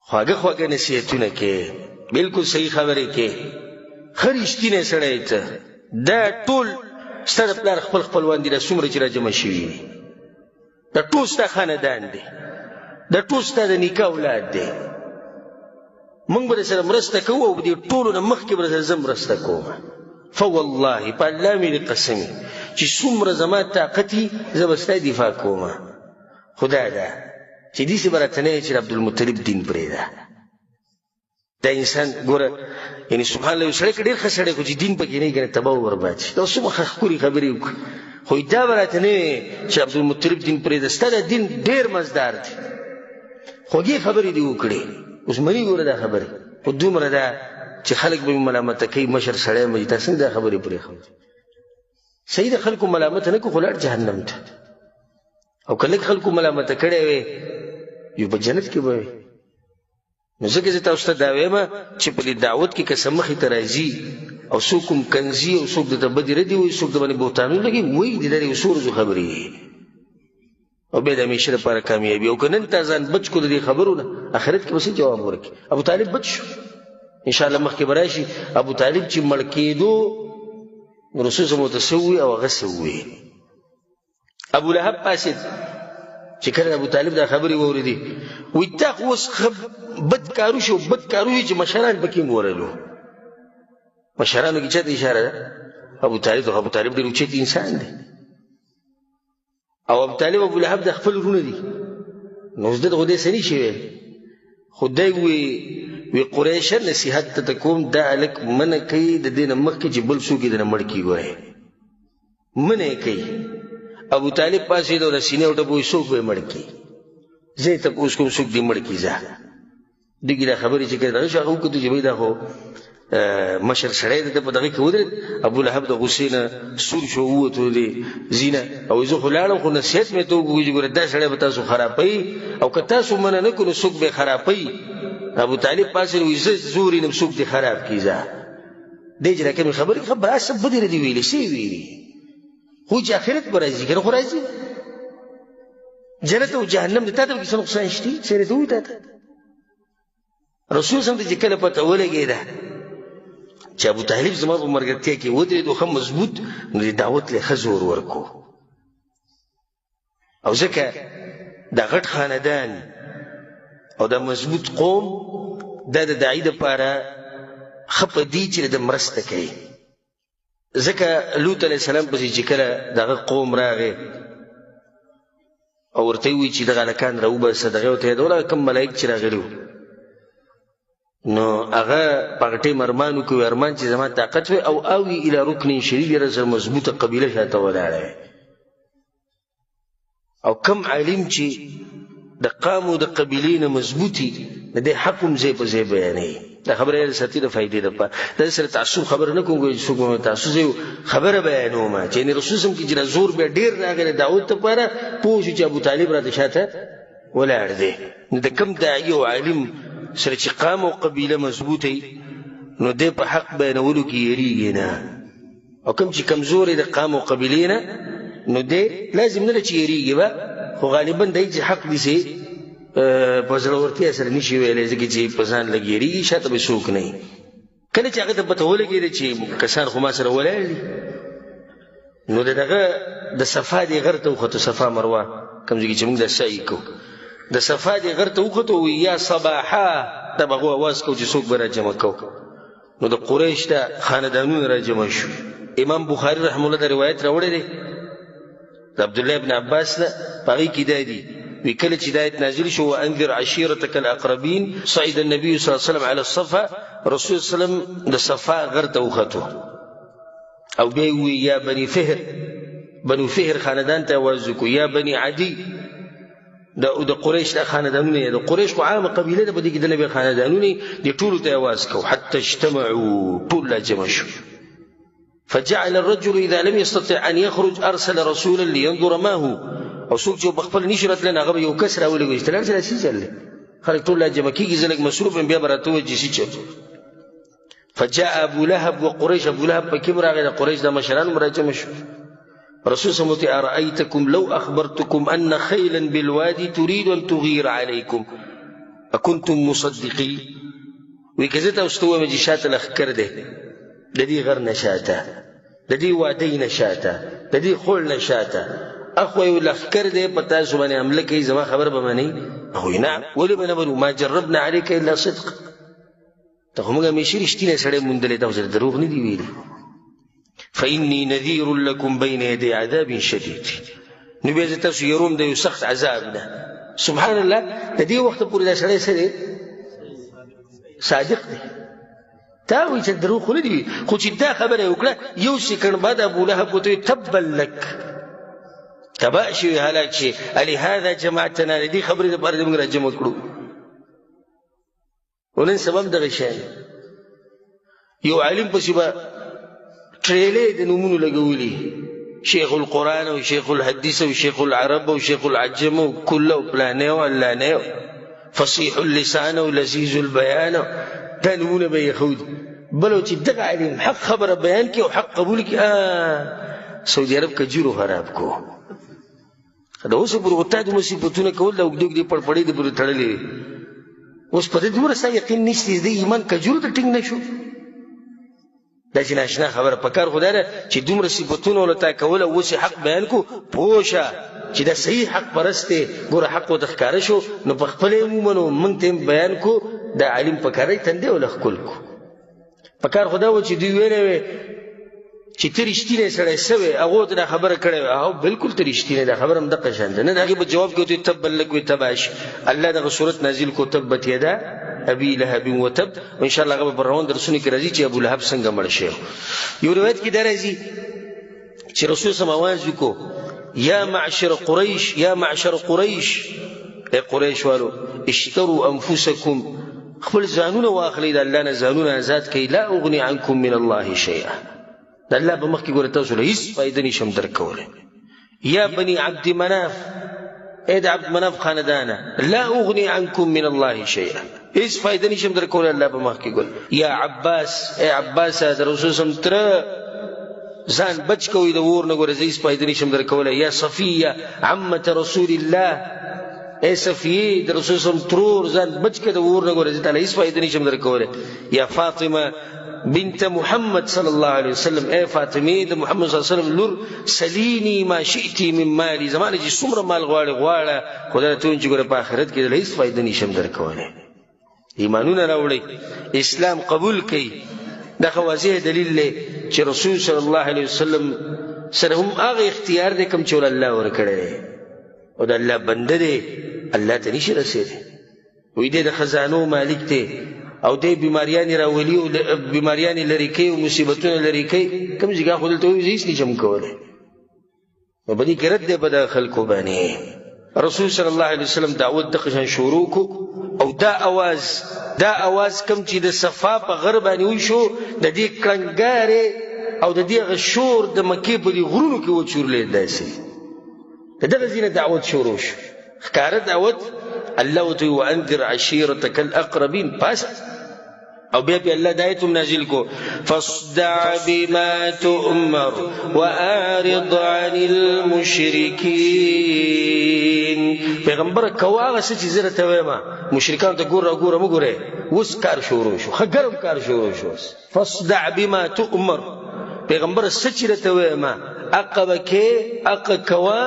خواږه خواږه نصیحتونه کې، بالکل صحیح خبرې کې، ښه رښتینی سړی ته. دا ټول ستا د پلار خپل خپلوان دي، دا څومره چې راجمع شوي دي، دا ټول ستا خاندان دی، دا ټول ستا د نیکه اولاد دی. موږ به درسره مرسته کوو او دې ټولو نه مخکې به درسره زه مرسته کوم. فوالله په الله مې د قسمي چې څومره زما طاقت وي زه به ستا دفاع کوم. خدا ده چې داسې به راته نه وي چې د عبدالمطلب دین پرېږده. دا انسان ګوره یعنې سبحان الله یو سړی که ډېر ښه سړی خو چې دین پکې نه وي که نه تباه و برباد شي. دا څومره ښکلې خبرې وکړي، خو دا به راته نه وي چې عبدالمطلب دین پرېږده. ستا د دین ډېر مزدار دی، خوږې خبرې دې وکړې. اوس مني ګوره دا خبرې، خو دومره ده چې خلک به مې ملامته کوي مشر سړی مې تا څنګه دا خبرې پرېښودې. صحیح د خلکو ملامته نه کړو خو لاړ جهنم ته. او که لږ خلکو ملامته کړی وی یو په جنت کې به وي. نو ځکه زه تاسو ته دا وایم چې په دې دعوت کې که څه مخې ته راځي او څوک کوم کنځي او څوک درته بدې ردې وایي، څوک د باندې بهتانونه لګي، وایي دې دا د یو څو ورځو خبرې دي او بیا د همیشه لپاره کامیابي. او که نن تا ځان بچ کړو د دې خبرو نه، آخرت کې به څه جواب ورکړي؟ ابو طالب بچ شو، انشاءالله مخکې به راشي. ابو طالب چې مړ کېدو رسول صلی الله علیه وسلم ورته څه ووایي او هغه څه ووایي. ابو لهب پاسید چې کله ابو طالب دا خبرې واورېدې وایي تا خو اوس بد کارو شو بد کارو چې مشران پکې مورلو مشرانو کې چاته اشاره ده ابو طالب ډېر اوچت انسان دی او ابو طالب ابو لهب د خپل ورونه دي نو اوس دغه دې څه نشي ویل خو دی وی قریشه نصیحت ته کوم دا هلک منع کوي د دې نه مخکې چې بل څوک یې د نه مړ کي ګورئ منع کوي ابو طالب پاسېد او د سینې ورته وایي څوک به یې مړ کي زه یې تپوس کوم څوک دې مړ کي ځه دغې دا خبرې چې کوي دغه شو هغه وکتو چې بهی دا خو مشر سړی د په دغه کې ودرېد ابو لهب د غصې نه سور شو ووتو دې زینه او زه خو لاړم خو نصیحت مې ته وکړو چې ګوره دا سړی به تاسو خرابوي او که تاسو منع نه کړو نو څوک به یې خرابوي ابو طالب پاسېد وایي زه زور یم څوک دې خراب کړي ځه دی چې راکمې خبرې خبره څه بدې نه دي ویلې څه یې ویلي خو چې آخرت به راځي که نه خو راځي جنت او جهنم د تا ته پکې څه نقصان شته څه یې ته ووایي تا ته رسول صلی الله علیه وسلم ته چې کله پته ولګېده چې ابو طالب زما په ملګرتیا کې ودرېد او ښه مضبوط نو د دعوت له ښه زور ورکړو او ځکه دا غټ خاندان او دا مضبوط قوم دا د داعي دپاره ښه په دي چې د مرسته کوي ځکه لوط علیه السلام پسې چې کله دغه قوم راغی او ورته یې ووایي چې دغه هلکان راوباسه دغه ورته یادوله کوم ملایک چې راغلي وو نو هغه په هغه ټیم ارمان وکړي ارمان چې زما طاقت وي او اوي الى رکن شدید یاره سره مضبوطه قبیله شاته ولاړه او کم عالم چې د قام او د قبیلې نه مضبوطي د دې حق هم ځای په ځای بیانوي دا خبره یې د سطحي د فایدې دپاره دا سره تعصب خبره نه کوم چې څوک تعصب خبره بیانوم چې یعنې رسول صم کې چې زور بیا ډېر راغلی دعوت دپاره پوه شو چې ابو طالب راته شاته ولاړ دی نو د کم داعي او عالم سره چې قام او قبیله مضبوطه نو دی په حق بیانولو کې یریږي نه او کوم چې کمزوري د قام او قبیلې نه نو دی لازم نه ده چې یریږي به خو غالبا دی چې حق دي سي په زړورتیا سره نشي ویلی ځکه چې په ځان لږ یریږي شاته به څوک نه وي کله چې هغه ته پته ولګېده چې کسان خو ما سره ولاړ دي نو د دغه د صفا دې غر ته وختو صفا مروه کوم ځای کې چې موږ دا سعی کوو د صفا دې غر ته وختو وی یا صباحا دا به هغو اواز کو چې څوک به راجمع کو نو د قریش ته خاندانونه راجمع شو امام بخاري رحمه الله دا روایت راوړی دی د عبدالله ابن عباس نه په هغې کې دا دي وی کله چې دا آیت نازل شو وانذر عشیرتک الاقربین صعد النبي صلی الله علیه وسلم علی الصفا رسول وسلم د صفا غر ته وختو او بیا وی یا بني فهر بنو فهر خاندان ته اواز وکړو یا بني عدي د قریش د خاندانونه د قریش خو عامه قبیله ده په دې کې د نبي خاندانونه دي ټولو ته اواز کو حتی اجتمعوا ټول لا جمع شو فجعل الرجل اذا لم يستطع ان يخرج ارسل رسولا لينظر ما هو او څوک چې بخپل نشي راتلی نو هغه یو کس راولېږي چې ته لاړ شه دا څه چل دی خلک ټول لا جمع کېږي زه لږ مصروف یم بیا به راته ووایي چې څه چل فجاء ابو لهب وقریش ابو لهب پکې هم راغی د قریش د مشرانو هم راجمع شو رسول صلی الله علیه وسلم ارايتكم لو اخبرتكم ان خيلا بالوادي تريد ان تغير عليكم اكنتم مصدقين وکزه تاسو ته وایم چې شاته لښکر دی د دې غر نه شاته د دې وادي نه شاته د دې خول نه شاته اخو یو لښکر دی په تاسو باندې حمله کوي زما خبر به منئ هغوی نعم ولې به نه منو ما جربنا عليك الا صدق ته خو موږ همیشه رښتینی سړی موندلی تا خو سره دروغ نه دي ویلي فإني نذير لكم بين يدي عذاب شديد نو بیا زه تاسو یروم د یو سخت عذاب نه سبحان الله د دې وخته پورې دا سړی څه دی صادق دی تا وایي چې دروغ خو نه دي خو چې دا خبره یې وکړه یو سکند بعد ابو لهب ورته وایي تبا لک تبا شوي هلاک شي لهذا جماعتنا د دې خبرې دپاره دې موږ راجمع کړو ونن سبب دغه شی یو عالم پسې به ټریلې د نومونو لګولي شیخ القرآن او شیخ الحدیث او شیخ العرب او شیخ العجم او کله او پلانه او علانه فصیح اللسان او لذیذ البیان دا نمونه به یې ښودي بلو چې دغه عالم حق خبره بیان کړي او حق قبول کړي سعودي عرب کجورو خراب کو دا اوس پورې ورته دومره صفتونه کول دا اوږدې اوږدې پړپړې دې پورې تړلې اوس په دې دومره ستا یقین نشته چې د ایمان کجورو ته ټینګ نه شو دا چې ناشنا خبره پکار خو دا ده چې دومره صفتونه ولته کول او اوس حق بیان کو پوه شه چې دا صحیح حق پرست دی ګوره حق ورته ښکاره شو نو په خپله یې ومنو موږ ته یې بیان کو دا عالم په کاری تندی وله ښکل کو په کار خو دا و چې دوی ویلی وی چې ته رښتینی سړی سوی هغو ته دا خبره کړې وه هغه بالکل ته رښتینی دا خبره هم دقه شان ده نه د هغې په جواب کې ورته تبا لک وی تباش الله دغه صورت نازل کو تبت یدا ابي لهب وتب ان شاء الله هغه په روان درسونه کې راځي چې ابو لهب څنګه مړ شو یو روایت کې دا راځي چې رسول صلی الله علیه وسلم کو یا معشر قریش یا معشر قریش اے قریش والو اشتروا انفسکم خپل ځانونه واخلئ د الله نه ځانونه آزاد کړئ لا اغني عنکم من الله شیئا د الله په مخ کې ګوره تاسو له هېڅ فایده نشم درکولی یا بني عبد مناف اے د عبد مناف خاندانه لا اغني عنکم من الله شیئا هیڅ فایده نشم درکولی الله په مخ کې ګوره یا عباس اے عباسه د رسول صلی الله علیه وسلم ځان بچ کوئ د اور نه ګوره زه هېڅ فایده نشم درکولی یا صفیه عمة رسول الله اے صفیه د رسول صلی الله علیه وسلم ترور ځان بچ کړه د اور نه ګوره زه تاله هېڅ فایده نشم درکولی یا فاطمه بنت محمد صلی الله علیه وسلم اے فاطمه د محمد صلی الله علیه وسلم لور سلینی ما شئتی من مالی زمانه چې څومره مال غواړې غواړه خدای ته ووایم چې ګوره په آخرت کې هېڅ فایده نشم درکولی ایمانونه راوړئ اسلام قبول کړئ دا خو واضح دلیل دی چې رسول صلی الله علیه وسلم سره هم هغه اختیار دی کوم چې ول الله ورکړی دی او د الله بنده دی الله ته نشي رسېدی وایي دی د خزانو مالک دی او دی بیماریانې راولي او بیماریانې لرې کوي او مصیبتونه لرې کوي کوم ځای خو دلته وایي زه هېڅ نشم کولی نو په دې کې رد دی په دغه خلکو باندې رسول صلی الله علیه وسلم دعوت دغه شان شروع کړو او دا اواز کم چې د صفا په غر باندې وشو د دې کړنګارې او د دې هغه شور د مکې په دې غرونو کې وچورلېد داسې د دغه ځای نه دعوت شروع شو ښکاره دعوت الله ورته وایي وانذر عشیرتک الاقربین پس او بیا په الله د آیت هم نازل کو فاصدع بما تؤمر واعرض عن المشرکین پیغمبر کوه هغه څه چې زه درته وایم مشرکانو ته ګوره مه ګورئ اوس کار شروع شو ښه ګرم کار شروع شو فاصدع بما تؤمر پیغمبر څه چې درته وایم هغه به کې هغه کوه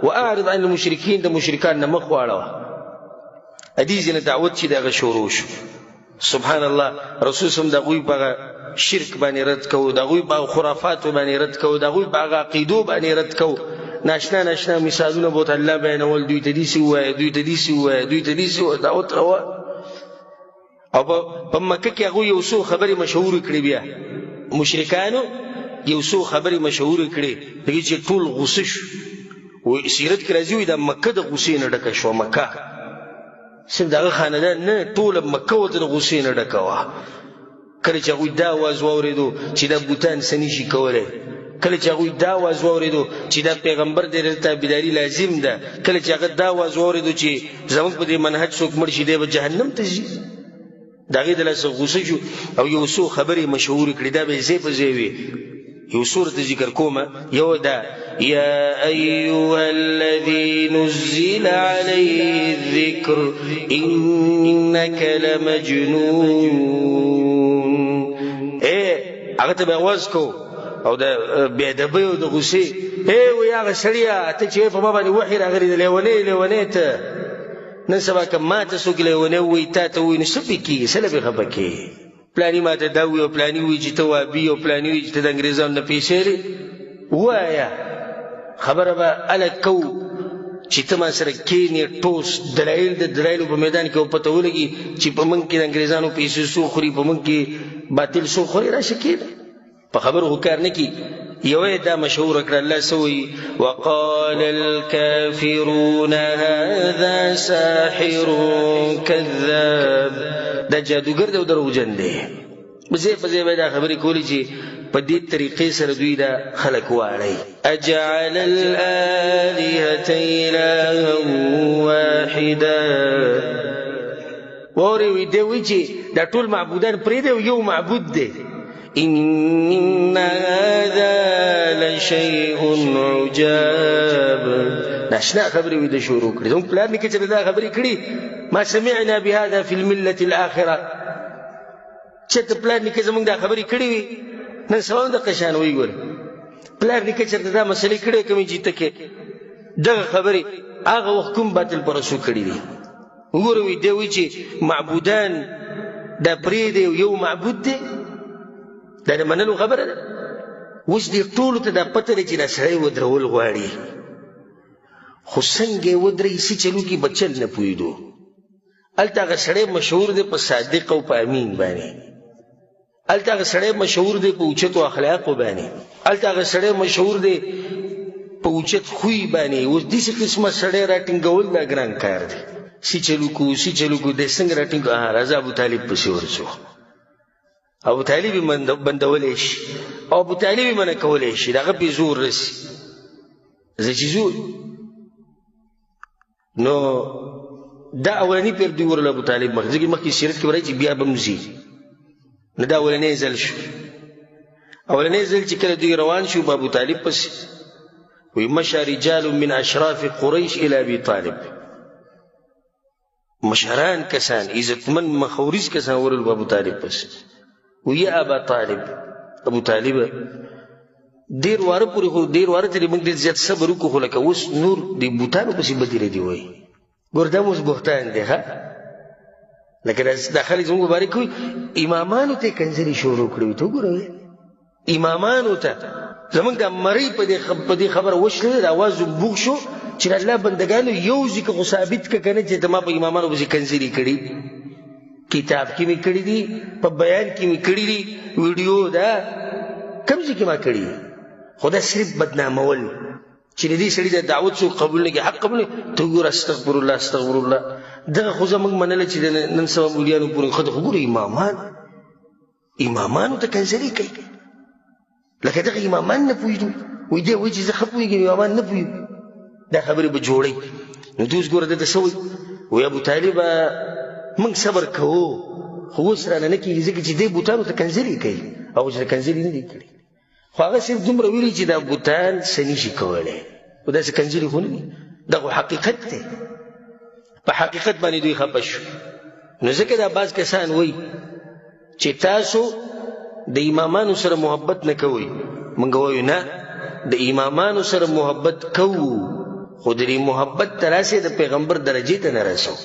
واعرض عن المشرکین د مشرکان نه مخ واړوه حدیث نه دعوت چې دغه شروع شو سبحان الله رسول صلی الله علیه وسلم دغوی په شرک باندې رد کو دغوی په خرافات باندې رد کو دغوی په عقیدو باندې رد کو ناشنا مثالونه بوت الله بیانول دوی ته دې وایي دوی ته دې دعوت روا او په مکه کې هغه یو څو خبرې مشهور کړې بیا مشرکانو یو څو خبرې مشهور کړې دغه چې ټول غوسه شو و سیرت کې راځي د مکه د غوسې نه ډکه شو مکه صرف دغه خاندان نه ټوله مکه ورته د غوسې نه ډکه وه کله چې هغوی دا آواز واورېدو چې دا بوتان څه نشي کولی کله چې هغوی دا آواز واورېدو چې دا پیغمبر دی د تابعداري لازم ده کله چې هغه دا آواز واورېدو چې زموږ په دې منهج څوک مړ شي دی به جهنم ته ځي د هغې د لاسه غوسه شو او یو څو خبرې مشهورې کړي دا به یې ځای په ځای وي یو سورة ذکر کومه یو دا یا ایها الذی نزل علیه الذکر انک لمجنون هغه ته به آواز کو او د بې ادبۍ او د غوسې وایي هغه سړیه ته چې په ما باندې وحي راغلی د لیونۍ ته نن سبا که ما ته څوک لیونۍ ووایي تا ته ووایي نو څه پې کېږي څه له پې خفه کېږي پلانی ما ته دا وي او پلانی وي چې ته وابي او پلانی وي چې ته د انګریزانو نه پیسې لري ووایه خبره به هله کوو چې ته ما سره کښېنې ټوس دلایل د دلایلو په میدان کې پته ولګي چې په موږ کې د انګریزانو پیسې څو خوري په موږ کې باطل څو خوري راشه کښېنه په خبرو خو کار نه کي یوه دا مشهوره کړه الله څه وایي وقال الکافرون هذا ساحر کذاب دا جادوګر دی او دروغجن دی ځای په ځای به دا خبرې کولې چې په دې طریقې سره دوی دا خلک واړئ اجعل الآلهة إلها واحدا واورې وي دی وایي چې دا ټول معبودان پرېږدئ او یو معبود دی ان هذا لشيء عجاب ناشنا خبرې وي د شروع کړي زموږ پلار نیکه چې دا خبرې کړي ما سمعنا بهذا في الملة الآخرة چې پلار نیکه زموږ دا خبرې کړي وي نن سبا هم دغه شان وایي ګوره پلار نیکه چېرته دا مسلې کړې کومې چې ته کې دغه خبرې هغه وخت کوم باطل پرستو کړي دي. وګوره وایي دی وایي چې معبودان دا پرېږدي یو معبود دی، دا د منلو خبره ده. اوس دې ټولو ته دا پته ده چې دا سړی ودرول غواړي، خو څنګه یې ودرېږي څه چل وکړي به چل نه پوهېدو. هلته هغه سړی مشهور دی په صادق او په امین باندې، هلته هغه سړی مشهور دی په اوچتو اخلاقو باندې، هلته هغه سړی مشهور دی په اوچت خوی باندې. اوس داسې قسمه سړی راټینګول دا ګران کار دی. سی چلو کو سی چلو کو دی څنګه راټینګ راځه ابو طالب پسې ورځو. ابو طالب یې بندولی شي او ابو طالب یې منع کولی شي، د هغه پې زور رسي. زه چې زور نو دا اولنی پیر دوی ورله ابو طالب مخکې سیرت کې ورایي چې بیا به م ځي. نو دا اولنی ځل شو. اولنی ځل چې کله دوی روان شو په ابو طالب پسې وی مشى رجال من اشراف قریش الى ابي طالب. مشهران کسان عزتمن مخوریز کسان ورل په ابو طالب پسې وی یا ابا طالب. ابو طالب ډېر واره پورې خو ډېر واره ترې موږ ډېر زیات صبر وکړو، خو لکه اوس نور د بوتانو پسې بدې ردي وایي. ګور دا اوس بهتان دی ښه، لکه دا خلک زموږ مبارک وي امامانو ته یې کنځلې شروع کړې وي. ته وګوره امامانو ته زموږ د مرۍ په دې خبره وشلې د اواز بوغ شو چې الله بندګانو یو ځای کې خو ثابت که نه چې ما په امامانو پسې کنځلې کړي. کتاب کې مې کړي دي، په بیان کې مې کړي دي، ویډیو دا کوم ځای کې ما کړي دي. خو دا صرف بدنامول چې د دې سړي د دعوت څوک قبول نه کړي، حق قبول نه کړي. ته وګوره استغفر الله استغفر الله. دغه خو زموږ منله چې نن سبا مولیانو پورې خو ګوره امامانو ته کنځلې کوي. لکه دغه امامان نه پوهېدو وایي دی وایي چې زه ښه پوهېږم امامان نه پوهېږو. دا خبرې به جوړوي. نو دوی اوس ګوره دته څه وایي وایي ابو طالبه موږ صبر کوو خو اوس رانه نه کېږي ځکه چې دی بوتانو ته کنځلې کوي او چې کنځلې نه دي کړي. خو هغه صرف دومره ویلي چې دا بوتان څه نشي کولی، خو داسې کنځلې خو نه دي، دا خو حقیقت دی. په حقیقت باندې دوی خفه شو. نو ځکه دا بعض کسان وایي چې تاسو د امامانو سره محبت نه کوئ. موږ وایو نه، د امامانو سره محبت کوو، خو د دې محبت ته راسې د پیغمبر درجې ته نه رسو.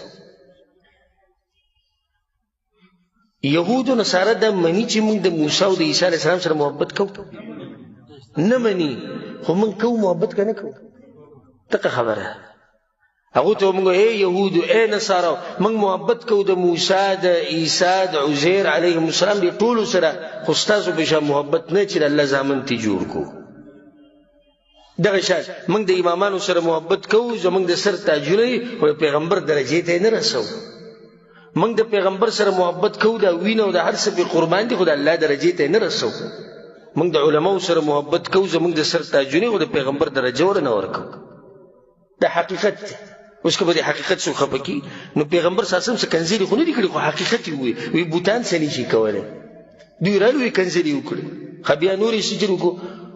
یهودو نصارا دا مني چې موږ د موسی او د عیسی علیه السلام سره محبت کوو؟ نه مني، خو موږ کوو محبت که نه کوو؟ دغه خبره هغو ته موږ ای یهودو ای نصارا موږ محبت کوو د موسی د عیسی د عزیر علیهم السلام د ټولو سره، خو ستاسو په شان محبت نه چې د الله زامن تی جوړ کو. دغه شان موږ د امامانو سره محبت کوو، زموږ د سر تاجونه خو د پیغمبر درجې ته نه رسو. موږ د پیغمبر سره محبت کوو، د وینه او د هر څه په قربان دي، خو د الله درجې ته نه رسو. موږ د علماو سره محبت کوو، زموږ د سر تاجونه خو د پیغمبر درجه ور نه ورکو. دا حقیقت دی. اوس که به د حقیقت څوک خفه کي نو پیغمبر صلی الله علیه وسلم څه کنځلې خو نه دي کړي، خو حقیقت یې وایي بوتان څه نشي کولی. دوی رالو یې کنځلې وکړي، خو بیا نور یې سجن وکړو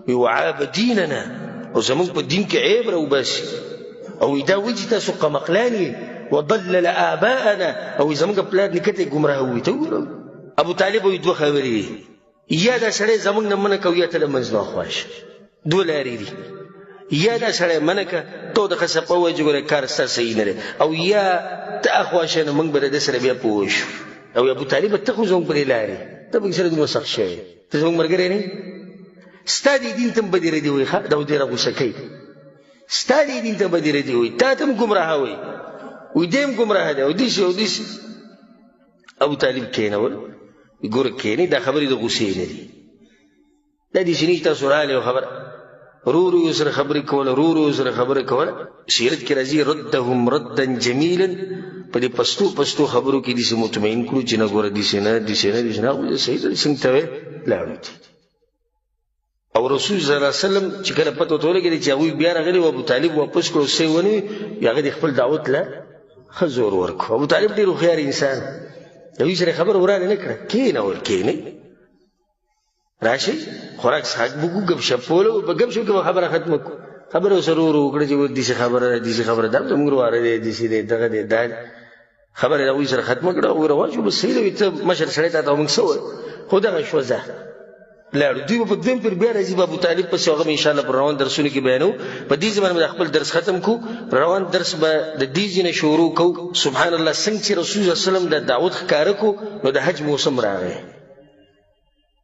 وایي وعاب دیننا، او زموږ په دین کې عیب راوباسي، او دا وایي چې تاسو قمقلان یې وضلل آباءنا، او زموږ پلار نیکه ته یې ګمراهوي. ته وګوره ابو طالب وایي دوه خبرې دي، یا دا سړی زموږ نه منع کوي یا ته له منځ نه خواشه. دوه لارې دي، یا دا سړی منع که ته د خصه په وجه ګوره کار ستا صحیح نه دی، او یا ته اخواشه نه موږ به د ده سره بیا پوه شو. او ابو طالب ته خو زموږ په دې لارې ته پکې سره دومره سخت شوی، ته زموږ ملګری نه یې. ستا دې دین ته هم بدې ردې وایي، ښه دا ډېره غوسه کوي. ستا دې دین ته بدې ردې وایي، تا ته هم ګمراهه وایي، وایي دی هم ګمراهه دی، او داسې او داسې. ابو طالب کېنول ګوره کېنئ، دا خبرې د غوسې نه دي، دا داسې نه چې تاسو راغلې او خبره رو رو سره خبرې کوله، رو رو سره خبرې کوله. سیرت کې راځي ردهم ردا جمیلا، په دې پستو خبرو کې داسې مطمئن کړو چې نه ګوره داسې نه داسې نه داسې نه، هغوی صحیح ده څنګه ته وایې لاړو دي. او رسول صلی الله علیه وسلم چې کله پته ورته ولګېده چې هغوی بیا راغلي و ابو طالب واپس کړو څه یې ونه وي، هغه د خپل دعوت له ښه زور ورکړو. ابو طالب ډېر هوښیار انسان، د هغوی سره خبره ورانه نه کړه. کېنول کېنئ راشئ خوراک څښاک به وکړو، ګپ شپ به ولګو، په ګپ شپ کې به خبره ختمه کړو. خبره ورسره ورو وکړه چې داسې خبره ده داسې خبره ده، زموږ واره دی داسې دی دغه دی دا خبره د هغوی سره ختمه کړه. او روان شو بس صحیح ده، ته مشر سړی تا ته موږ څه وویل، خو دغه شوه ځه لاړو. دوی په دویم پر بیا راځي ابو طالب پسې، هغه ان شاء الله پر روان درسونه کې بیانو. په دې زمانه باندې خپل درس ختم کو، روان درس به د دې ځینې شروع کو. سبحان الله، څنګه چې رسول الله صلی الله علیه وسلم د دعوت ښکاره کو نو د حج موسم راغی.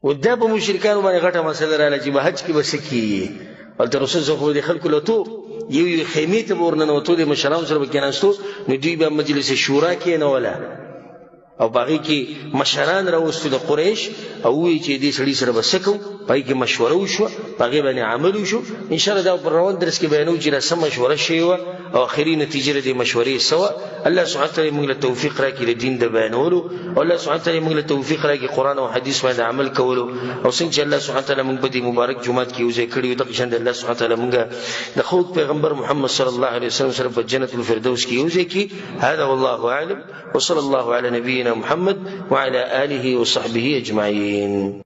و دا په مشرکانو باندې غټه مسله رااله چې په حج کې به څه کېږي. هلته رسول صلی الله علیه وسلم د خلکو له تو یو خیمې ته به ورننوتو، د مشرانو سره به کېناستو، نو دوی به مجلس شورا کېنوله او په هغې کې مشران راوستو د قریش او ووایي چې دې سړي سره به څه کوو. په هغې کې مشوره وشوه، په هغې باندې عمل وشو. انشاءالله دا پر روان درس کې بیانوو چې دا څه مشوره شوې وه او اخري نتیجه د دې مشورې څه وه. الله سبحانه وتعالی موږ له توفیق راکړي د دین د بیانولو، او الله سبحانه وتعالی موږ له توفیق راکړي قرآن او حدیث باندې عمل کولو. او څنګه چې الله سبحانه وتعالی موږ په دې مبارک جومات کې یو ځای کړي وو، دغه شان د الله سبحانه وتعالی موږ د خوږ پیغمبر محمد صلی الله علیه وسلم سره په جنت الفردوس کې یو ځای کړي. هذا والله اعلم، وصلى الله على نبينا محمد وعلى آله وصحبه أجمعين.